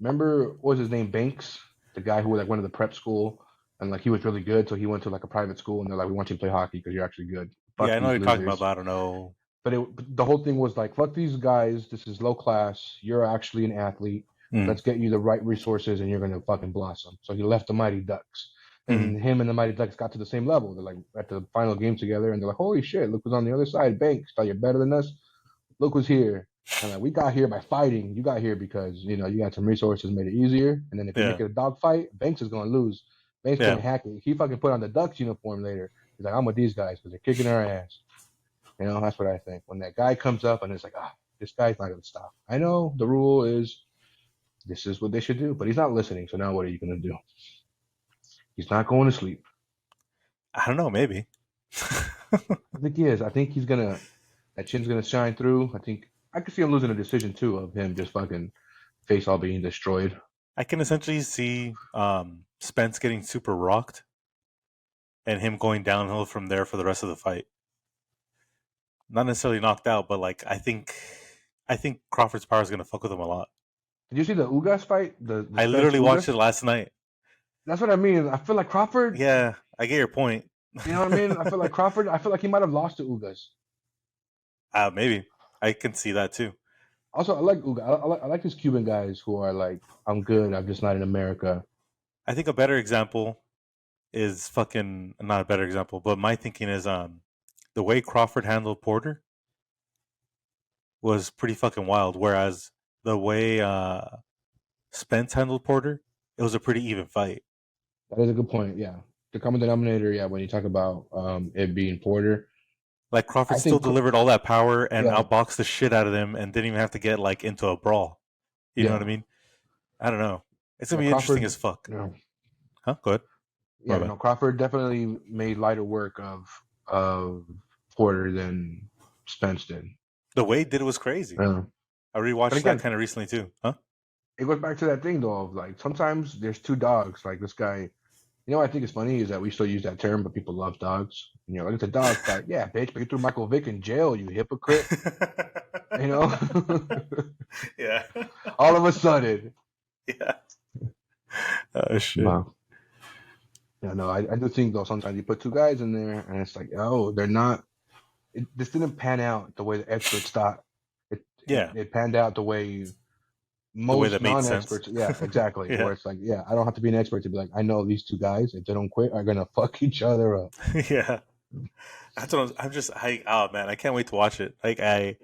Remember what was his name, Banks, the guy who like went to the prep school and like he was really good, so he went to like a private school and they're like, we want you to play hockey because you're actually good. yeah. Fuck I know what these you're talking about, losers. but I don't know. But the whole thing was like, fuck these guys. This is low class. You're actually an athlete. Mm, Let's get you the right resources, and you're gonna fucking blossom. So he left the Mighty Ducks, mm, and him and the Mighty Ducks got to the same level. They're like at the final game together, and they're like, holy shit, look who's on the other side. Banks, thought you're better than us. Look who's here. And like we got here by fighting. You got here because you got some resources, made it easier. And then if you yeah, make it a dog fight, Banks is gonna lose. Banks yeah, couldn't hack it. He fucking put on the Ducks uniform later. He's like, I'm with these guys because they're kicking our ass. That's what I think. When that guy comes up and it's like, this guy's not going to stop. I know the rule is this is what they should do, but he's not listening. So now what are you going to do? He's not going to sleep. I don't know. Maybe. I think he is. I think that chin's going to shine through. I think I could see him losing a decision too of him just fucking face all being destroyed. I can essentially see Spence getting super rocked and him going downhill from there for the rest of the fight. Not necessarily knocked out, but like I think Crawford's power is gonna fuck with him a lot. Did you see the Ugas fight? The I Spence literally watched it Ugas? last night. That's what I mean. I feel like Crawford, Yeah, I get your point. you know what I mean? I feel like Crawford, I feel like he might have lost to Ugas. Maybe I can see that too. Also, I like Ugas. I like these Cuban guys who are like, I'm good. I'm just not in America. I think a better example is fucking not a better example, but my thinking is the way Crawford handled Porter was pretty fucking wild. Whereas the way Spence handled Porter, it was a pretty even fight. That is a good point. Yeah, the common denominator. Yeah, when you talk about it being Porter, Like Crawford I still think delivered all that power and yeah, outboxed the shit out of them and didn't even have to get like into a brawl. You know what I yeah, mean? I don't know. It's gonna yeah. be interesting as Crawford, fuck. yeah, Huh? Go ahead. My yeah. bad. No, Crawford definitely made lighter work of Porter than Spence did. The way he did it was crazy. Yeah. I But rewatched that again, kind of recently too. Huh? it goes back to that thing though of like sometimes there's two dogs. Like this guy, what I think is funny is that we still use that term, but people love dogs. Like it's a dog fight. Yeah, bitch, but you threw Michael Vick in jail, you hypocrite. You know, Yeah. all of a sudden. Yeah. Oh shit. Wow. Yeah, no, I do think though sometimes you put two guys in there and it's like, oh, they're not. This didn't pan out the way the experts thought. It, it Yeah. it panned out the way The way most that made sense. non-experts. Yeah, exactly. Yeah. Where it's like, yeah, I don't have to be an expert to be like, I know these two guys if they don't quit are gonna fuck each other up. Yeah. That's what I'm just oh man, I can't wait to watch it. Like I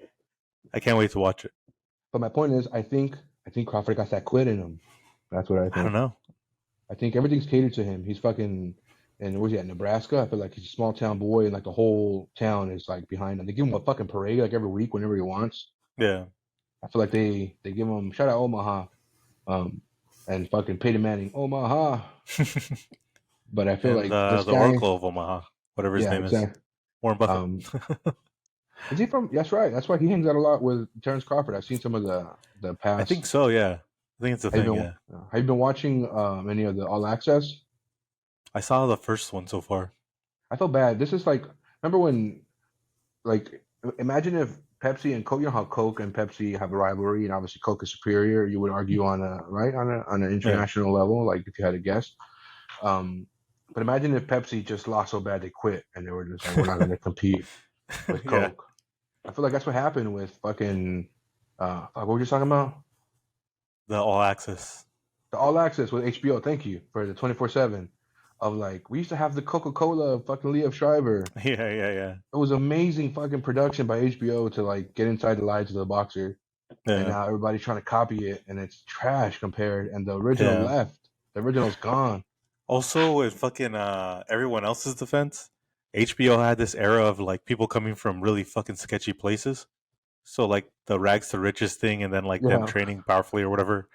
can't wait to watch it. But my point is, I think Crawford got that quit in him. That's what I I don't think. know. I think everything's catered to him. He's fucking, and where's he at? Nebraska. I feel like he's a small town boy, and like the whole town is like behind him. They give him a fucking parade like every week whenever he wants. Yeah. I feel like they give him shout out Omaha, um, and fucking Peyton Manning Omaha. But I feel And like this the guy, Oracle of Omaha, whatever his yeah, name is, exactly. Warren Buffett. Um, is he from? That's right. That's why he hangs out a lot with Terrence Crawford. I've seen some of the I think past. so. Yeah, I think it's a Have you thing. been Yeah, have you been watching any of the All Access? I saw the first one so far. I feel bad. This is like remember when like imagine if Pepsi and Coke, you know how Coke and Pepsi have a rivalry, and obviously Coke is superior. You would argue on a right on an Yeah, international level, like if you had a guess. Um, but imagine if Pepsi just lost so bad they quit, and they were just like, we're not going to compete with yeah, Coke. I feel like that's what happened with fucking what were you talking about? the All Access. The All Access with HBO. Thank you for the 24/7 of like we used to have the Coca Cola fucking Liev Schreiber. Yeah, yeah, yeah, It was amazing fucking production by HBO to like get inside the lives of the boxer, and yeah, now everybody's trying to copy it, and it's trash compared. And the original yeah. left. The original's gone. Also, in fucking everyone else's defense, HBO had this era of like people coming from really fucking sketchy places. So like the rags to riches thing, and then like them Yeah, training powerfully or whatever,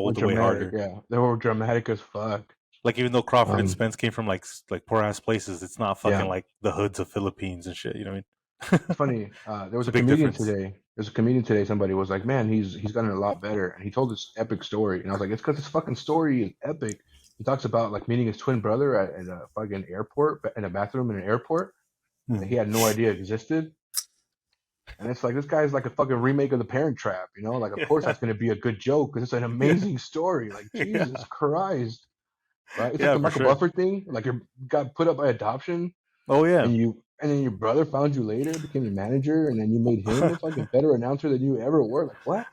we're sold way dramatic. harder. Yeah, they were dramatic as fuck. Like even though Crawford and Um, Spence came from like poor ass places, it's not fucking yeah, like the hoods of Philippines and shit. You know what I it's mean? funny. There It's was a a big comedian difference. today. There's a comedian today. Somebody was like, "Man, he's gotten a lot better," and he told this epic story. And I was like, "It's because this fucking story is epic." He talks about like meeting his twin brother at a fucking airport in a bathroom in an airport that Hmm. he had no idea existed. And it's like this guy's like a fucking remake of The Parent Trap, you know? Like, of course Yeah, that's going to be a good joke because it's an yeah, amazing story. Like, Jesus yeah, Christ, right? It's like yeah, the for Michael sure. Buffer thing. Like, you got put up by adoption, Oh yeah, and then your brother found you later, became the manager, and then you made him a fucking better announcer than you ever were. Like, what?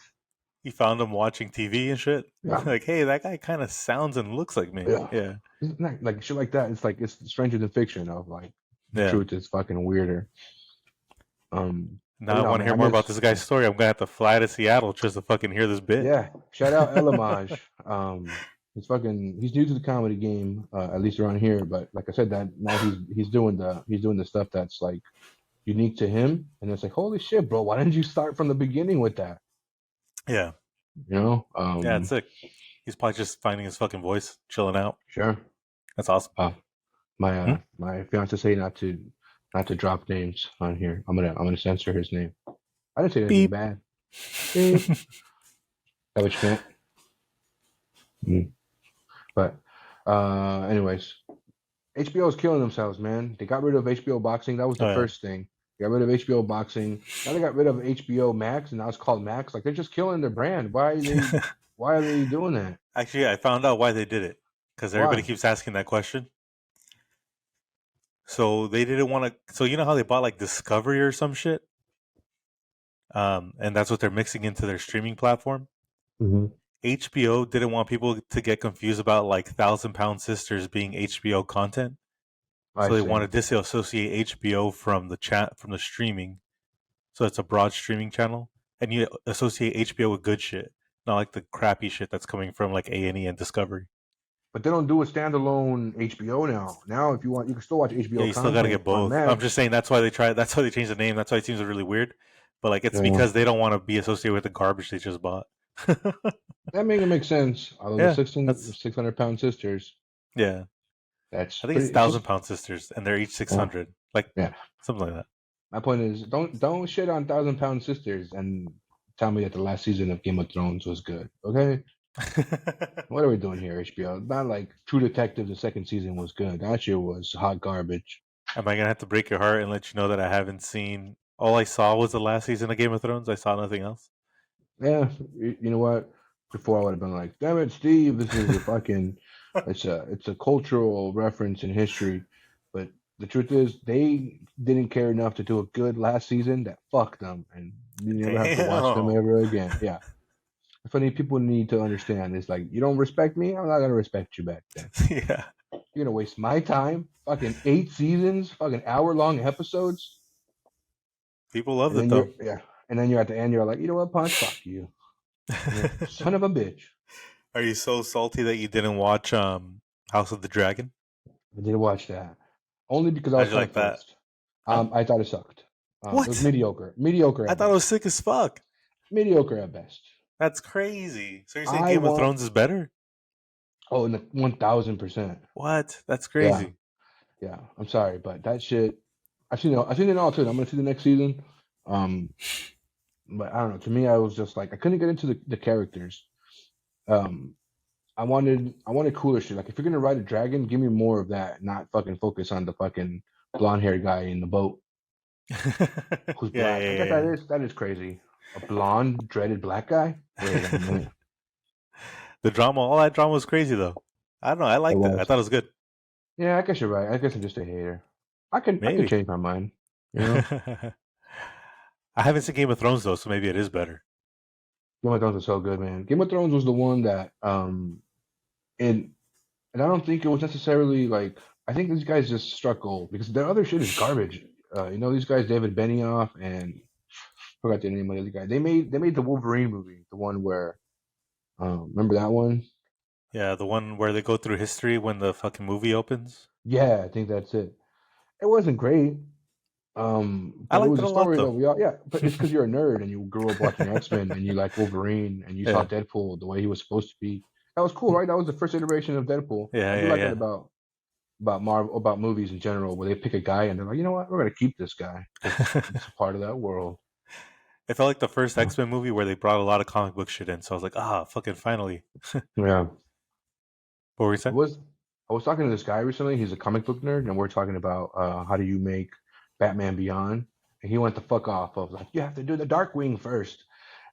he found him watching TV and shit. Yeah, Like, hey, that guy kind of sounds and looks like me. yeah. Yeah, It's not, like shit like that. It's like it's stranger than fiction. Of like the yeah. truth is fucking weirder. But Now you I know, want to man, hear I more about miss. this guy's story. I'm gonna have to fly to Seattle just to fucking hear this bit. Yeah, shout out Elamaj. He's new to the comedy game, at least around here. But like I said, that now he's doing the stuff that's like unique to him, and it's like holy shit, bro, why didn't you start from the beginning with that? Yeah, You know? yeah, it's sick. He's probably just finding his fucking voice, chilling out. Sure. That's awesome. Uh, Hmm? my fiance say not to drop names on here. I'm gonna censor his name. I didn't say anything Beep. bad. Beep. That what you meant? Mm. But anyways, HBO is killing themselves, man. They got rid of HBO Boxing. That was the Oh yeah. first thing. They got rid of HBO Boxing. Now they got rid of HBO Max, and now it's called Max. Like they're just killing their brand. Why are they doing that? Actually, I found out why they did it because everybody Why? keeps asking that question. So they didn't want to. So you know how they bought like Discovery or some shit, and that's what they're mixing into their streaming platform. Hmm. HBO didn't want people to get confused about like Thousand Pound Sisters being HBO content, I so they see. wanted to disassociate HBO from the chat from the streaming. So it's a broad streaming channel, and you associate HBO with good shit, not like the crappy shit that's coming from like A&E and Discovery. But they don't do a standalone HBO now. Now, if you want, you can still watch Yeah, HBO you still got to content get on both. I'm just Max. saying that's why they try. That's why they changed the name. That's why it seems really weird. But like, it's Yeah, because they don't want to be associated with the garbage they just bought. that makes sense. Although the Yeah, that's 600 pound sisters, yeah. that's I think it's pretty. It's Thousand just Pound Sisters, and they're each six yeah, hundred, like yeah. something like My point is, don't shit on 1,000 pound sisters and tell me that the last season of Game of Thrones was good. Okay, that. what are we doing here, HBO? Not like True Detective. The second season was good. That shit was hot garbage. Am I gonna have to break your heart and let you know that I haven't seen? All I saw was the last season of Game of Thrones. I saw nothing else. Yeah, you know what? Before I would have been like, damn it, Steve, this is a fucking, it's a cultural reference in history. But the truth is, they didn't care enough to do a good last season that fucked them, and you never have to watch them Damn. ever again. Yeah, funny people need to understand. It's like you don't respect me, I'm not gonna respect you back then. Yeah, You're gonna waste my time, fucking 8 seasons, fucking hour-long episodes, people loved it though. and then you're at the end, you're like, you know what, Punch, fuck you, son of a bitch. Are you so salty that you didn't watch House of the Dragon? I did watch that only because I How'd was you kind of like that? forced. Huh? I thought it sucked. It was What? mediocre, mediocre I at thought it was best, sick as fuck. mediocre at best. That's crazy. So you're saying I Game of want Thrones is better? oh, in the 1000%. What? That's Yeah, crazy. yeah. I'm sorry, but that shit. I've seen it all too. I'm gonna see the next season. Um, but I don't know. To me, I was just like I couldn't get into the characters. Um, I wanted cooler shit. Like if you're gonna ride a dragon, give me more of that. Not fucking focus on the fucking blonde haired guy in the boat Yeah, who's yeah, black. I guess yeah. that is crazy. A blonde dreaded black guy. Wait a minute. The drama, all that drama was crazy though. I don't know. I It liked it. I was. thought it was good. Yeah, I guess you're right. I guess I'm just a hater. I can Maybe. change my mind. You know, I haven't seen Game of Thrones though, so maybe it is better. Game of Thrones was so good, man. Game of Thrones was the one that and and I don't think it was necessarily like I think these guys just struck gold because their other shit is garbage. You know these guys, David Benioff and forgot the name of the other guy. They made the Wolverine movie, the one where remember that one? Yeah, the one where they go through history when the fucking movie opens. Yeah, I think that's it. It wasn't great, I but it liked was it a a lot story that though. we all yeah. But it's because you're a nerd and you grew up watching X Men and you like Wolverine and you saw Yeah, Deadpool the way he was supposed to be. That was cool, right? That was the first iteration of Deadpool. yeah, I do yeah, like that yeah. about Marvel about movies in general, where they pick a guy and they're like, you know what, we're gonna keep this guy because it's a part of that world. It felt like the first Yeah. X Men movie where they brought a lot of comic book shit in. So I was like, fucking finally. Yeah. What were you I saying? was I was talking to this guy recently. He's a comic book nerd, and we're talking about how do you make Batman Beyond, and he went the fuck off of like you have to do the Darkwing first,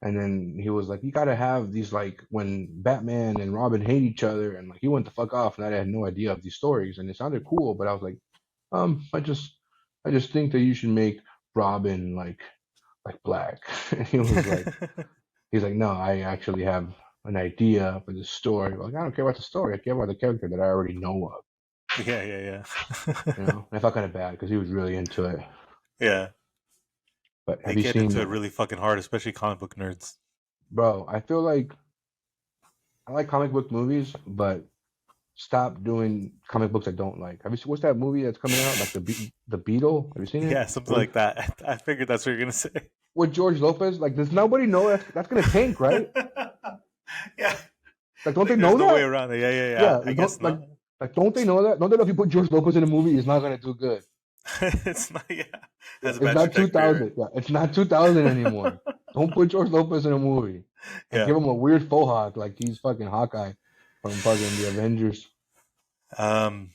and then he was like you gotta have these like when Batman and Robin hate each other, and like he went the fuck off, and I had no idea of these stories, and it sounded cool, but I was like, I just think that you should make Robin like black. And he was like, he's like, no, I actually have an idea for the story. Like, I don't care about the story. I care about the character that I already know of. Yeah, yeah, You yeah. know, and I felt kind of bad because he was really into it. Yeah, But they have you get seen, into it really fucking hard, especially comic book nerds. bro? I feel like I like comic book movies, but stop doing comic books I don't like. Have you seen what's that movie that's coming out? Like the Beetle. Have you seen it? Yeah, something like that. I figured that's what you're gonna say. With George Lopez. Like, does nobody know that's gonna tank, right? Yeah, Like, don't they like there's know no way that? around it. Yeah, yeah, yeah. Yeah, I don't guess not. don't they know that? Don't they know if you put George Lopez in a movie, it's not gonna do good. It's not. Yeah, Yeah, has a it's bad not trajectory, right? 2000. Yeah, it's not 2000 anymore. Don't put George Lopez in a movie and Yeah. give him a weird faux hawk like he's fucking Hawkeye from fucking the Avengers. Um,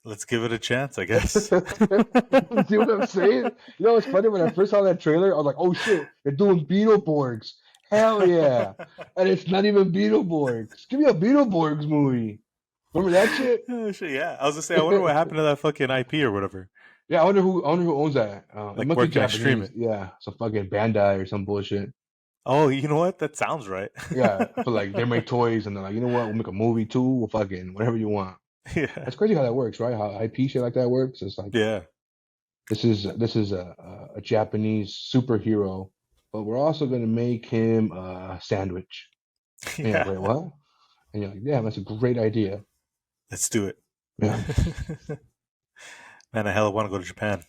let's give it a chance, I guess. See what I'm saying? You know, it's funny when I first saw that trailer, I was like, oh shit, they're doing Beetleborgs. Hell yeah. And it's not even Beetleborgs. Give me a Beetleborgs movie. Remember that shit? Oh, shit, yeah, I was gonna say, I wonder what happened to that fucking IP or whatever. Yeah, I wonder who owns that. It Like, must be where can I stream Japanese. it? Yeah, some fucking Bandai or some bullshit. Oh, you know what? That sounds right. Yeah, for like they make toys and they're like, you know what, we'll make a movie too. We'll fucking whatever you want. Yeah, That's crazy how that works, right? How IP shit like that works. It's like yeah, this is a Japanese superhero, but we're also gonna make him a sandwich. And you're like, wait, yeah. what? And you're like, yeah, that's a great idea. Let's do it. Yeah, Man, I hella want to go to Japan.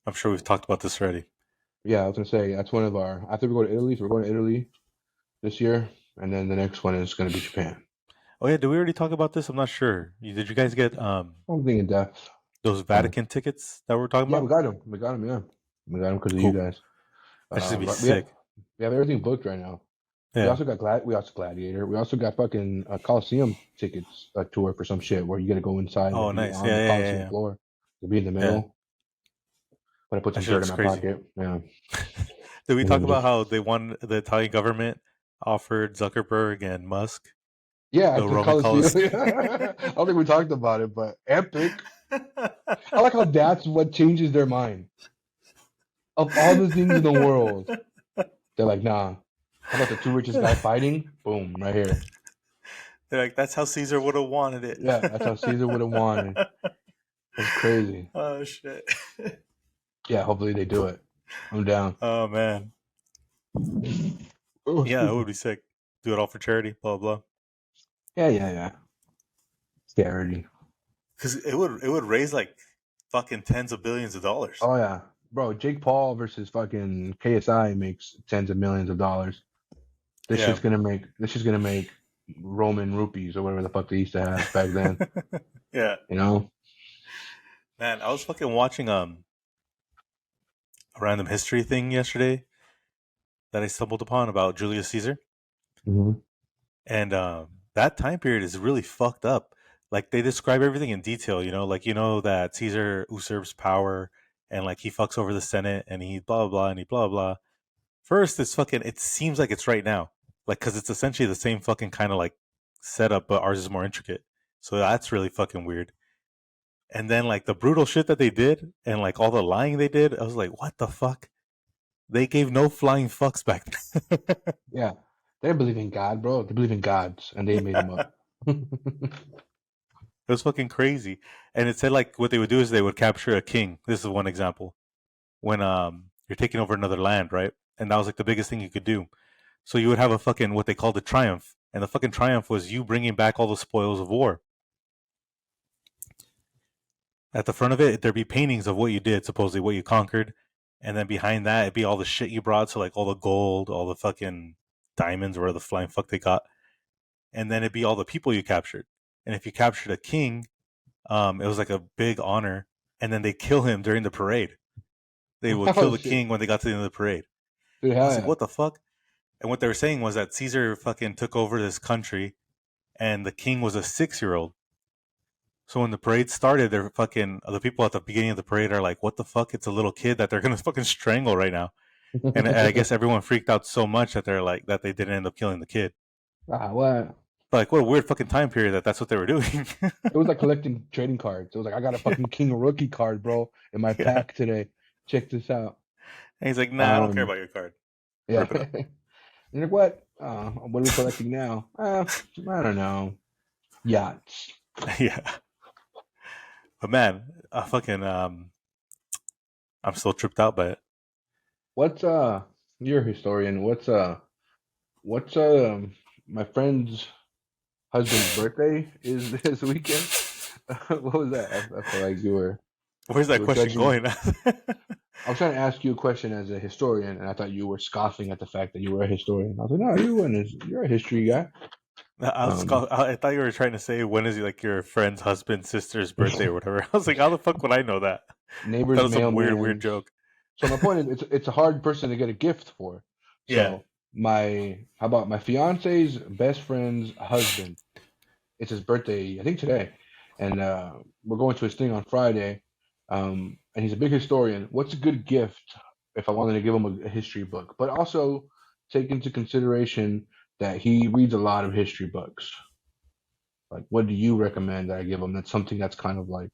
I'm sure we've talked about this already. yeah. I was gonna say that's one of our after we go to Italy. So we're going to Italy this year, and then the next one is gonna be Japan. Oh yeah, did we already talk about this? I'm not sure. Did you guys get I'm thinking death. those Um, Vatican tickets that we're talking yeah, about? we got him. We got him. Yeah, we got him because of you Cool. guys. That should be But sick. we have everything booked right now. Yeah. We also Gladiator. We also got fucking Coliseum tickets a tour for some shit where you gotta go inside Oh, and be nice. Yeah, on the yeah, yeah, Coliseum yeah. floor to be in the Yeah. middle. But I put That some shit dirt in looks my crazy. pocket. Yeah, Did we and talk then about just how the Italian government offered Zuckerberg and Musk yeah, the the Roman Coliseum. Coliseum? I don't think we talked about it, but epic. I like how that's what changes their mind. Of all the things in the world, they're like, nah. How about the two richest guy fighting? Boom, right here. They're like, that's how Caesar would have wanted it. Yeah, that's how Caesar would have wanted. That's crazy. Oh shit. Yeah, hopefully they do it. I'm down. Oh man. Oh, Yeah, excuse it me. would be sick. Do it all for charity. Blah blah. Yeah, yeah, yeah. Charity. Because it would raise like fucking tens of billions of dollars. Oh yeah, bro. Jake Paul versus fucking KSI makes tens of millions of dollars. Yeah. This is gonna make Roman rupees or whatever the fuck they used to have back then. Yeah. You know. Man, I was fucking watching a random history thing yesterday that I stumbled upon about Julius Caesar. Hmm. And that time period is really fucked up. Like they describe everything in detail, like that Caesar usurps power and like he fucks over the Senate and he blah blah blah and he blah blah. First, it's fucking. It seems like it's right now, like because it's essentially the same fucking kind of like setup, but ours is more intricate. So that's really fucking weird. And then like the brutal shit that they did and like all the lying they did, I was like, what the fuck? They gave no flying fucks back then. Yeah, they don't believe in God, bro. They believe in gods, and they made them Yeah. up. It was fucking crazy. And it said like what they would do is they would capture a king. This is one example. When you're taking over another land, right? And that was like the biggest thing you could do. So you would have a fucking what they called a triumph. And the fucking triumph was you bringing back all the spoils of war. At the front of it, there'd be paintings of what you did, supposedly what you conquered. And then behind that, it'd be all the shit you brought. So like all the gold, all the fucking diamonds, or the flying fuck they got. And then it'd be all the people you captured. And if you captured a king, it was like a big honor. And then they kill him during the parade. They would kill Oh the shit, king when they got to the end of the parade. dude, I hell was like, yeah. what the fuck? And what they were saying was that Caesar fucking took over this country and the king was a 6 year old. So when the parade started, they're fucking the people at the beginning of the parade are like, "What the fuck? It's a little kid that they're gonna fucking strangle right now." And I guess everyone freaked out so much that they're like that they didn't end up killing the kid. Ah, what? But like, what a weird fucking time period that's what they were doing. It was like collecting trading cards. It was like I got a Yeah, fucking King rookie card, bro, in my yeah. pack today. Check this out. And he's like, "Nah, I don't care Um, about your card. yeah. Rip it up." You're like, what? What are we collecting now? I don't know. Yachts. Yeah, but man, I fucking I'm still tripped out by it. What's you're a historian. What's my friend's husband's birthday is this weekend. What was that? I feel like Where's you that were question judging. going? I was trying to ask you a question as a historian, and I thought you were scoffing at the fact that you were a historian. I was like, no, you're a history guy. Um, I thought you were trying to say when is like your friend's husband's sister's birthday or whatever. I was like, how the fuck would I know that? I thought it neighbor's was some weird mailman's. joke. So my point is, it's a hard person to get a gift for. Yeah. So how about my fiance's best friend's husband? It's his birthday, I think today, and we're going to his thing on Friday. And he's a big historian. What's a good gift if I wanted to give him a history book, but also take into consideration that he reads a lot of history books. Like, what do you recommend that I give him? That's something that's kind of like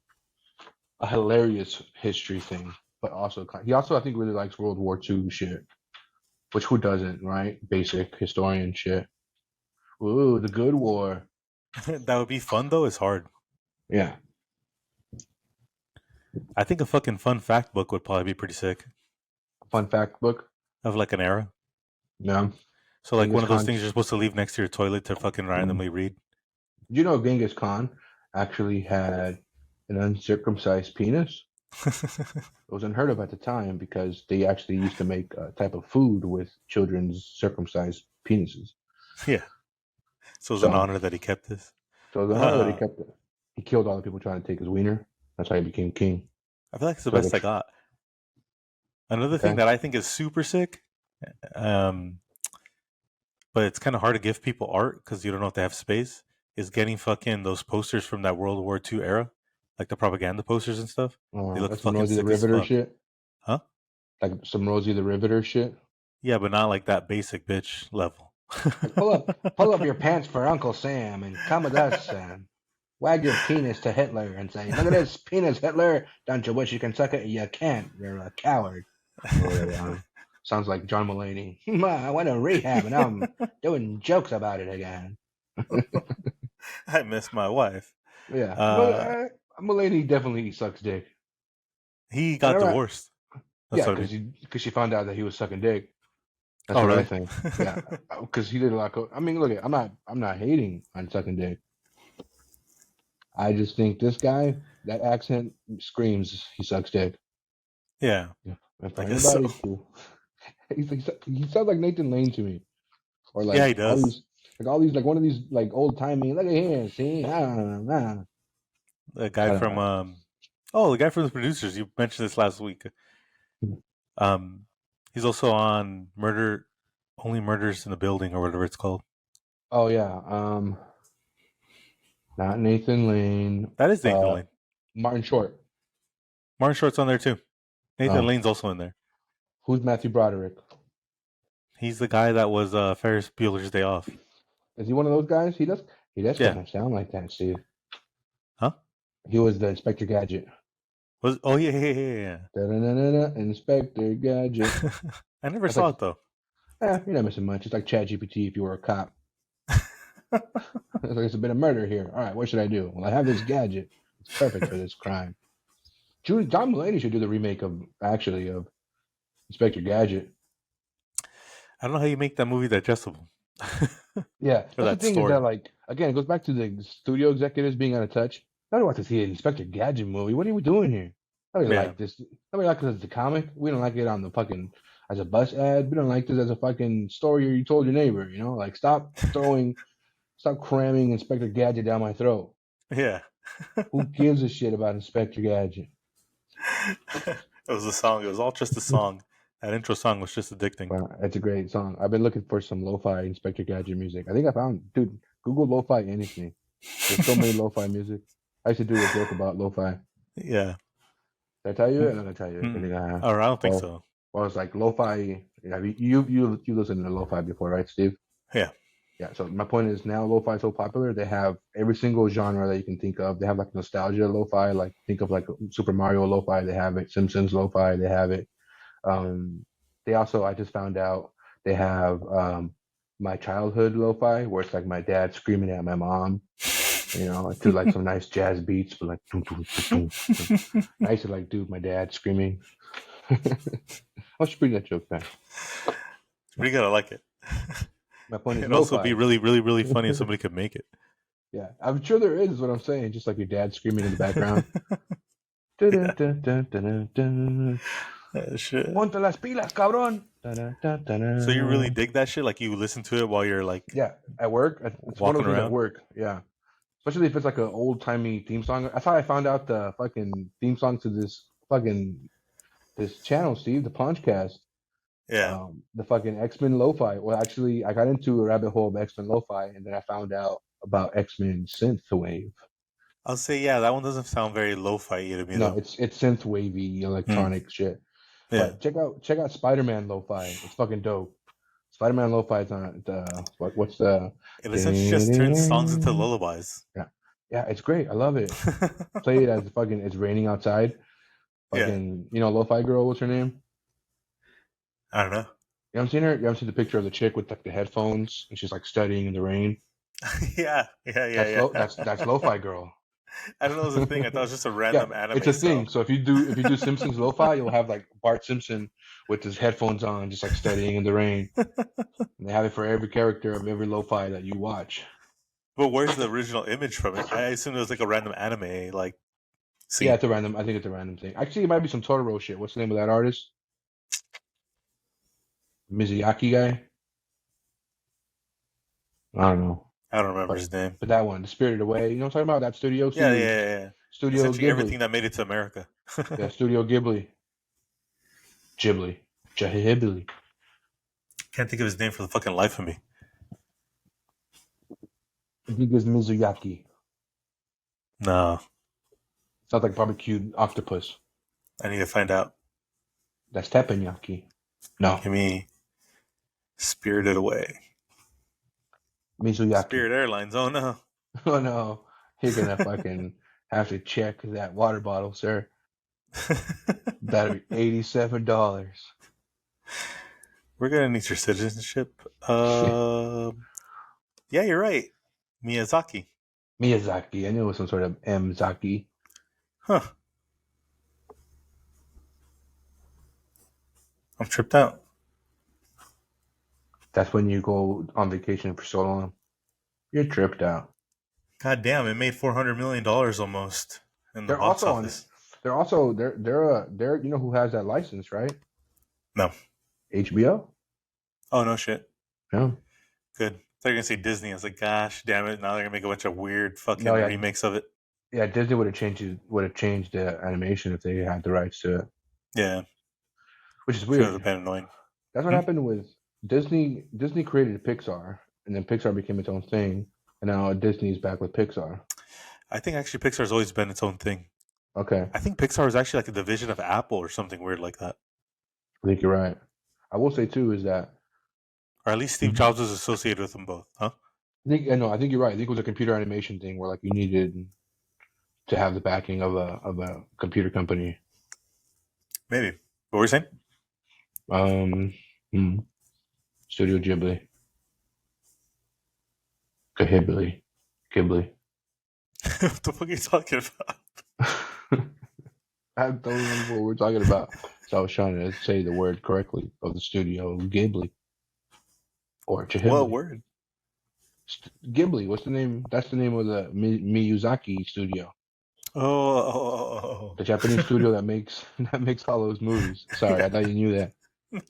a hilarious history thing, but also he also I think really likes World War II shit, which who doesn't, right? Basic historian shit. Ooh, the good war. That would be fun though, it's hard. Yeah, I think a fucking fun fact book would probably be pretty sick. fun fact book. Of like an era. Yeah, So like Genghis one of those things Khan's. you're supposed to leave next to your toilet to fucking Mm. randomly read. You know Genghis Khan actually had an uncircumcised penis? It was unheard of at the time because they actually used to make a type of food with children's circumcised penises. Yeah. So it was an So, honor that he kept this. so the honor that he Uh kept it. He killed all the people trying to take his wiener. That's how he became king. I feel like it's the So like best I got. Another thing okay, that I think is super sick, um, but it's kind of hard to give people art because you don't know if they have space, is getting fucking those posters from that World War II era, like the propaganda posters and stuff. They look that's some fucking Rosie the sick as Riveter fuck. shit. Huh? Like some Rosie the Riveter shit. Yeah, but not like that basic bitch level. Like pull up your pants for Uncle Sam and come with us and wag your penis to Hitler and say, "Look at this penis, Hitler! Don't you wish you can suck it? You can't. You're a coward." Or whatever. Sounds like John Mulaney. I went to rehab and I'm doing jokes about it again. I miss my wife. Yeah, but Uh, Mulaney definitely sucks dick. he got Whenever, divorced. That's yeah, what I mean. because she found out that he was sucking dick. That's Oh, what I really? think. Yeah, because he did a lot. I mean, look, I'm not hating on sucking dick. I just think this guy, that accent screams he sucks dick. Yeah, Yeah. And for I guess so. anybody who, he sounds like Nathan Lane to me, or Yeah, he does. all these, like one of these, like old timey. Look at here, see, ah. The guy I don't from know. oh, the guy from the producers. You mentioned this last week. Um, he's also on Murder, Only Murders in the Building, or whatever it's called. Oh yeah, not Nathan Lane. That is Nathan Lane. Martin Short. Martin Short's on there too. Nathan Oh, Lane's also in there. who's Matthew Broderick? He's the guy that was Ferris Bueller's Day Off. Is he one of those guys? He does Yeah. kind of sound like that, Steve. Huh? He was the Inspector Gadget. Was oh yeah. Da-da-da-da-da, Inspector Gadget. I never That's saw like, it though. you're not missing much. It's like ChatGPT if you were a cop. It's like, it's a bit of murder here. All right, what should I do? Well, I have this gadget. It's perfect for this crime. John Mulaney should do the remake of Inspector Gadget. I don't know how you make that movie digestible. Yeah, Or that's the that thing is that, story. like, again, it goes back to the studio executives being out of touch. Nobody wants to see an Inspector Gadget movie. What are we doing here? Nobody Yeah. like this. Nobody likes it as a comic. We don't like it on the fucking as a bus ad. We don't like this as a fucking story you told your neighbor. You know, like stop cramming Inspector Gadget down my throat. Yeah. Who gives a shit about Inspector Gadget? It was a song. It was all just a song. That intro song was just addicting. Wow, it's a great song. I've been looking for some lo-fi Inspector Gadget music. I think I found, dude. Google lo-fi anything. There's so many lo-fi music. I used to do a joke about lo-fi. Yeah. Did I tell you it? I'm Mm. not gonna tell you it. I Mm. think I have. Or I don't think Well, so. well, it's like lo-fi. Yeah, you listened to lo-fi before, right, Steve? Yeah. Yeah. So my point is now lo-fi is so popular. They have every single genre that you can think of. They have like nostalgia lo-fi. Like think of like Super Mario lo-fi. They have it. Simpsons lo-fi. They have it. Um, they also, I just found out, they have my childhood lo-fi, where it's like my dad screaming at my mom, you know, to like some nice jazz beats, but like, dum, dum, dum, dum. I used to like, dude, my dad screaming. I should bring that joke back. It's pretty good. I like it. My point is It'd also be lo-fi. really, really, really funny if somebody could make it. Yeah, I'm sure there is what I'm saying. Just like your dad screaming in the background. Yeah. Shit. Ponte las pilas, cabrón. So you really dig that shit? Like you listen to it while you're like Yeah, at work. It's one of walking those things at around? work. Yeah. Especially if it's like an old timey theme song. That's how I found out the fucking theme song to this channel, Steve, the Punchcast. Yeah. The fucking X-Men Lo-Fi. Well, actually, I got into a rabbit hole of X-Men Lo-Fi, and then I found out about X-Men Synthwave. I'll say yeah. That one doesn't sound very lo-fi to me No, though. it's synthwavy Hmm. electronic shit. Yeah. But check out Spider-Man Lo-Fi. It's fucking dope. Spider-Man Lo-Fi is on what's the It essentially just turns songs into lullabies. yeah, yeah, it's great. I love it. Play it as fucking it's raining outside. Yeah. Fucking, Lo-Fi Girl, what's her name? I don't know. You haven't seen her? You haven't seen the picture of the chick with like the headphones and she's like studying in the rain? Yeah. That's Lo-Fi Girl. I don't know. It was a thing. I thought it was just a Yeah, random it's anime a thing. style. So if you do Simpsons Lo-Fi, you'll have like Bart Simpson with his headphones on, just like studying in the rain. And they have it for every character of every Lo-Fi that you watch. But where's the original image from it? I assume it was like a random anime like Yeah, scene. it's a random. I think it's a random thing. Actually, it might be some Totoro shit. What's the name of that artist? Mizuyaki guy. I don't know. I don't remember But his name. that one, The Spirited Away. You know what I'm talking about? That studio, Yeah. Studio Essentially everything Ghibli. that made it to America. Yeah, Studio Ghibli. Ghibli. Ghibli. Can't think of his name for the fucking life of me. I think it's Mizuyaki. No, Sounds like barbecued octopus. I need to find out. That's teppanyaki. No, Give me Spirited Away. Mizuyaki. Spirit Airlines. Oh no. Oh no, you're gonna fucking have to check that water bottle, sir. That'll be $87. We're gonna need your citizenship. Yeah, you're right. Miyazaki. Miyazaki. I knew it was some sort of M Zaki. Huh. I'm tripped out. That's when you go on vacation for so long. You're tripped out. God damn, it made $400 million almost in the They're box also on. office. They're also they're you know who has that license, right? No. HBO. Oh no shit. Yeah. Good. They're gonna say Disney. I was like, gosh damn it! Now they're gonna make a bunch of weird No, fucking yeah, remakes of it. yeah. Disney would have changed the animation if they had the rights to it, Yeah, which is should have weird. been annoying. That's what Hmm? happened with Disney. Disney created Pixar, and then Pixar became its own thing, and now Disney's back with Pixar. I think actually Pixar's always been its own thing. Okay, I think Pixar is actually like a division of Apple or something weird like that. I think you're right. I will say too is that Or at least Steve I Jobs was associated with them both, huh? think no, I think you're right. I think it was a computer animation thing where like you needed to have the backing of a computer company. Maybe. What were you saying? Um, hmm, Studio Ghibli, Ghibli, Ghibli. What the fuck are you talking about? I don't remember what we're talking about, so I was trying to say the word correctly of the studio Ghibli or What Chihibli. word? Ghibli. What's the name? That's the name of the Miyazaki studio, Oh, oh, oh, oh, the Japanese studio that makes that makes all those movies. oh. Sorry, I thought you knew that.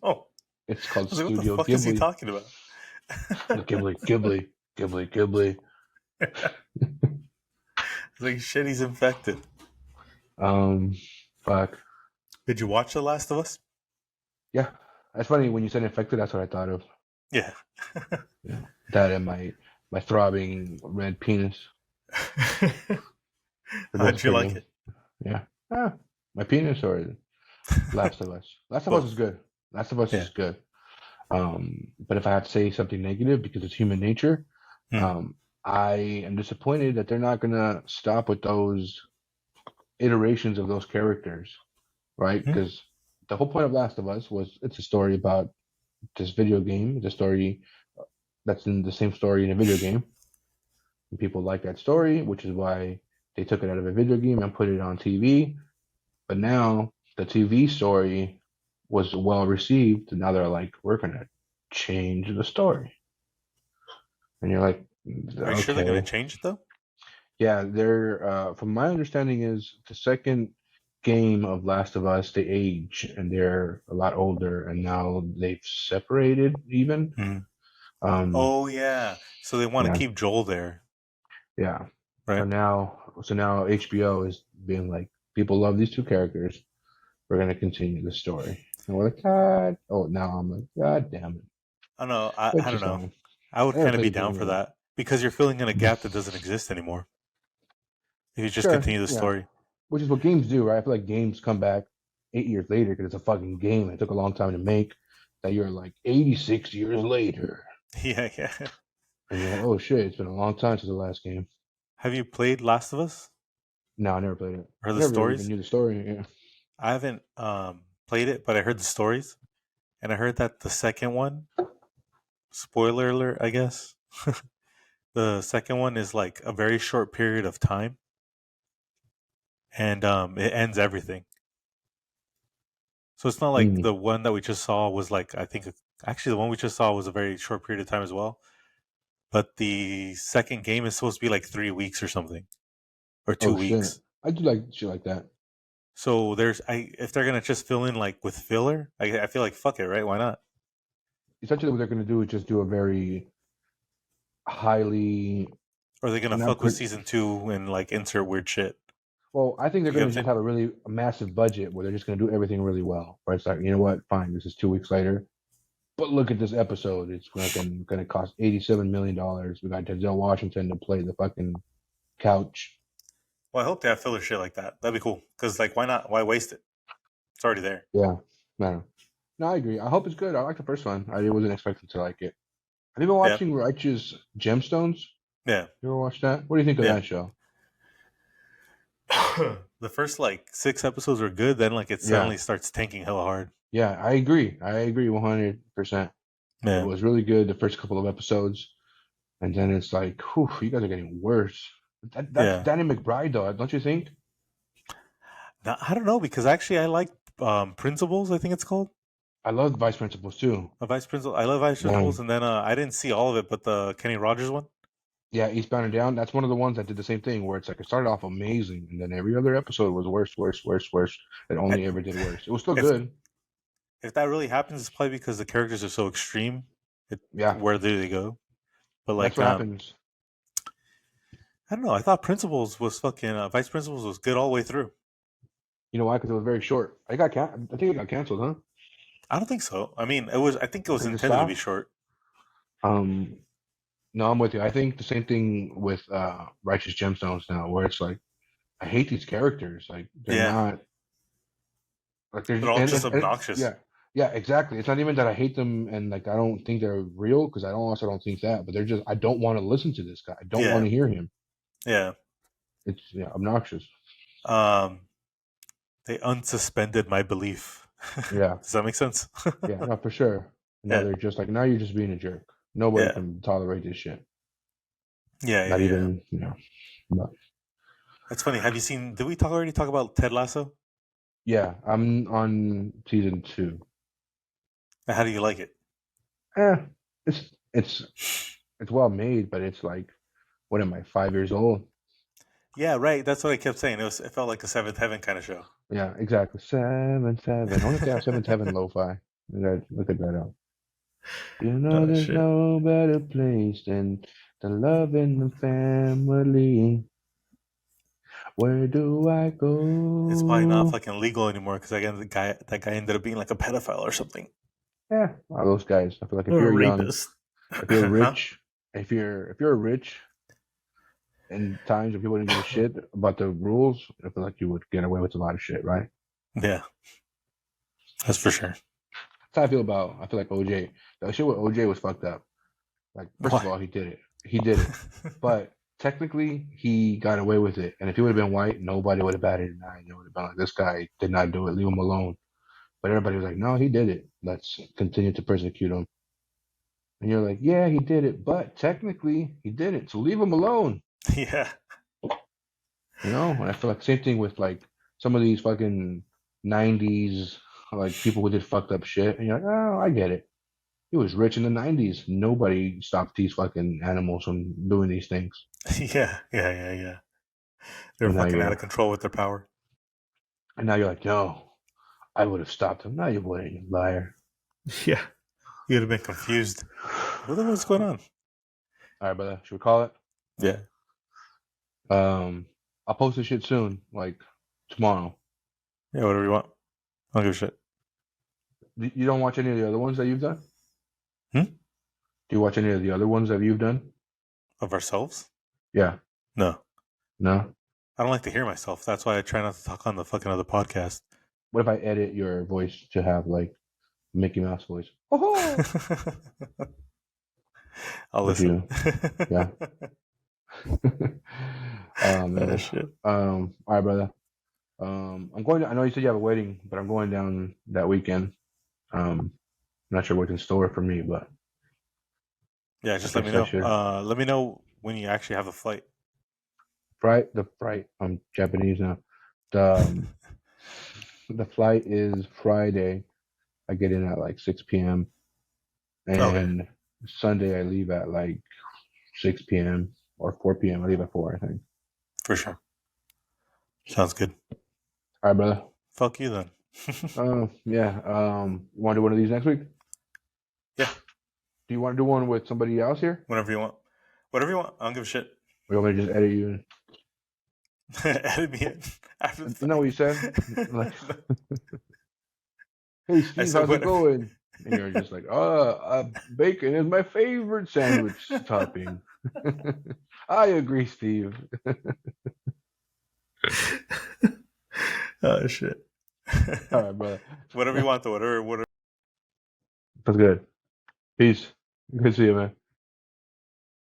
No. It's I called was like, what the Studio fuck is he Ghibli. talking about? Ghibli, Ghibli, Ghibli, Ghibli. It's like shit, he's infected. Um, fuck. Did you watch The Last of Us? Yeah, that's funny when you said infected. That's what I thought of. Yeah. Yeah, that and my throbbing red penis. They're both How'd you like pretty. it? Yeah. Ah, my penis or Last of Us. Last of Us is Both. good. Last of Us Yeah. is good. But if I have to say something negative because it's human nature, Hmm. um, I am disappointed that they're not gonna stop with those iterations of those characters, right? Hmm? Because the whole point of Last of Us was it's a story about this video game. It's a story that's in the same story in a video game. And people like that story, which is why they took it out of a video game and put it on TV. But now the TV story was well received, and now they're like, we're gonna change the story. And you're like, Are you sure they're gonna okay, change it though? yeah. They're from my understanding is the second game of Last of Us, they age and they're a lot older, and now they've separated even. Hmm. Um, Oh yeah. So they want to yeah, keep Joel there, yeah. right? So now HBO is being like, people love these two characters. We're gonna continue the story, and we're like, God. Oh, now I'm like, God damn it. I don't know. It's I don't just know. annoying. I would I never kind of played be the down game for either. that because you're filling in a gap that doesn't exist anymore. If you just Sure, continue the yeah. story. Which is what games do, right? I feel like games come back 8 years later because it's a fucking game. It took a long time to make. That you're like 86 years later, Yeah, yeah. and you're like, oh shit, it's been a long time since the last game. Have you played Last of Us No, I never played it. or I the never really even stories? knew the story. Yeah. I haven't played it, but I heard the stories, and I heard that the second one, spoiler alert, I guess, the second one is like a very short period of time, and it ends everything. So it's not like Mm. the one that we just saw was like I think actually the one we just saw was a very short period of time as well. But the second game is supposed to be like 3 weeks or something, or two Oh shit, weeks. I do like shit like that. So there's I if they're gonna just fill in like with filler, I feel like fuck it, right? Why not? Essentially, what they're gonna do is just do a very highly Or are they gonna not fuck with pre- season two and like insert weird shit? well, I think they're You get what gonna I'm just saying? have a really a massive budget where they're just gonna do everything really well. Where it's like, you know what, fine, this is 2 weeks later. But look at this episode. It's fucking gonna cost $87 million. We got Denzel Washington to play the fucking couch. Well, I hope they have filler shit like that. That'd be cool. Cause like, why not? Why waste it? It's already there. Yeah. No. No, I agree. I hope it's good. I like the first one. I wasn't expecting to like it. Have you been Yeah, watching Righteous Gemstones? yeah, You ever watched that? What do you think of yeah. that show? The first like 6 episodes are good. Then like it Yeah. suddenly starts tanking hella hard. Yeah, I agree. I agree 100%. It Yeah, was really good the first couple of episodes, and then it's like, whew, you guys are getting worse. That's yeah. Danny McBride, though, don't you think? Now, I don't know because actually I like Principles. I think it's called. I love Vice Principals too. A Vice Principal. I love Vice Principals, Man, and then I didn't see all of it, but the Kenny Rogers one. yeah, Eastbound and Down. That's one of the ones that did the same thing, where it's like it started off amazing, and then every other episode was worse, worse, worse, worse. It I, only ever did worse. It was still if good. if that really happens, it's probably because the characters are so extreme. It, Yeah, where do they go? But that's like, what happens. I don't know. I thought Principals was fucking Vice Principals was good all the way through. You know why? Because it was very short. I think it got canceled, huh? I don't think so. I mean, it was. I think it was Because it intended to be stopped. short. Um, no, I'm with you. I think the same thing with Righteous Gemstones now, where it's like I hate these characters. Like they're Yeah, not like they're they're all just and obnoxious. yeah, yeah, exactly. It's not even that I hate them and like I don't think they're real because I don't also don't think that, but they're just I don't want to listen to this guy. I don't want Yeah, to hear him. yeah. It's yeah, obnoxious. Um, they unsuspended my belief. Yeah, Does that make sense? yeah, no, for sure. Now Yeah, they're just like now you're just being a jerk. Nobody yeah, can tolerate this shit. yeah, yeah, Not yeah. even you know. But That's funny. Have you seen? Did we already talk about Ted Lasso? yeah, I'm on season 2. And how do you like it? Eh, it's it's it's well made, but it's like what am I 5 years old? Yeah, right. That's what I kept saying. It felt like a Seventh Heaven kind of show. Yeah, exactly. 7 7. I wonder if they have 7 7 lo-fi. Look at that up. You know, Oh there's shit! no better place than the love in the family. Where do I It's probably not go? fucking legal anymore because again, that guy ended up being like a pedophile or something. Yeah, all those guys. I feel like if Or a you're young, rapist. if you're Huh? rich, if you're rich in times when people didn't give a shit about the rules, I feel like you would get away with a lot of shit, right? Yeah, that's for sure. That's how I feel about. I feel like OJ. The shit with OJ was fucked up. Like, first of Why? all, he did it. He did it. But technically, he got away with it. And if he would have been white, nobody would have batted an eye. They would have been like, this guy did not do it. Leave him alone. But everybody was like, no, he did it. Let's continue to persecute him. And you're like, yeah, he did it. But technically, he did it. So leave him alone. Yeah, You know? And I feel like same thing with like some of these fucking 90s, like people who did fucked up shit. And you're like, oh, I get it. He was rich in the 90s. Nobody stopped these fucking animals from doing these things. yeah, yeah, yeah, yeah. They're And now fucking out of you're control with their power. and now you're like, no, I would have stopped him. No, you wouldn't, you liar. Yeah, you'd have been confused. What the hell's going on? All right, brother. Should we call it? Yeah, I'll post this shit soon, like tomorrow. yeah, whatever you want. I don't give a shit. You don't watch any of the other ones that you've done? Hmm? Do you watch any of the other ones that you've done? Of ourselves? Yeah. No, No? I don't like to hear myself. That's why I try not to talk on the fucking other podcast. What if I edit your voice to have like Mickey Mouse voice? Oh, I'll would listen. you? Yeah. Oh Oh man. shit. All right, brother. I'm going. I know you said you have a wedding, but I'm going down that weekend. I'm not sure what's in store for me, but Yeah, I just let me guess I know. should. Let me know when you actually have a flight. Fright. I'm Japanese now. The the flight is Friday. I get in at like 6 p.m. Okay, and Sunday I leave at like 6 p.m. or 4 p.m. I leave at 4, I think. for sure. Sounds good. All right, brother. Fuck you then. Yeah. You want to do one of these next week? Yeah, Do you want to do one with somebody else here? whenever you want. Whatever you want. I don't give a shit. Or you want me to just edit you? Edit me in after the You know what you said? Like, fact. hey I Steve, said how's it whatever. going? And you're just like, bacon is my favorite sandwich topping. I agree, Steve. Oh shit. All right, brother. Whatever you want though. Whatever. That's good. Peace. Good to see you, man.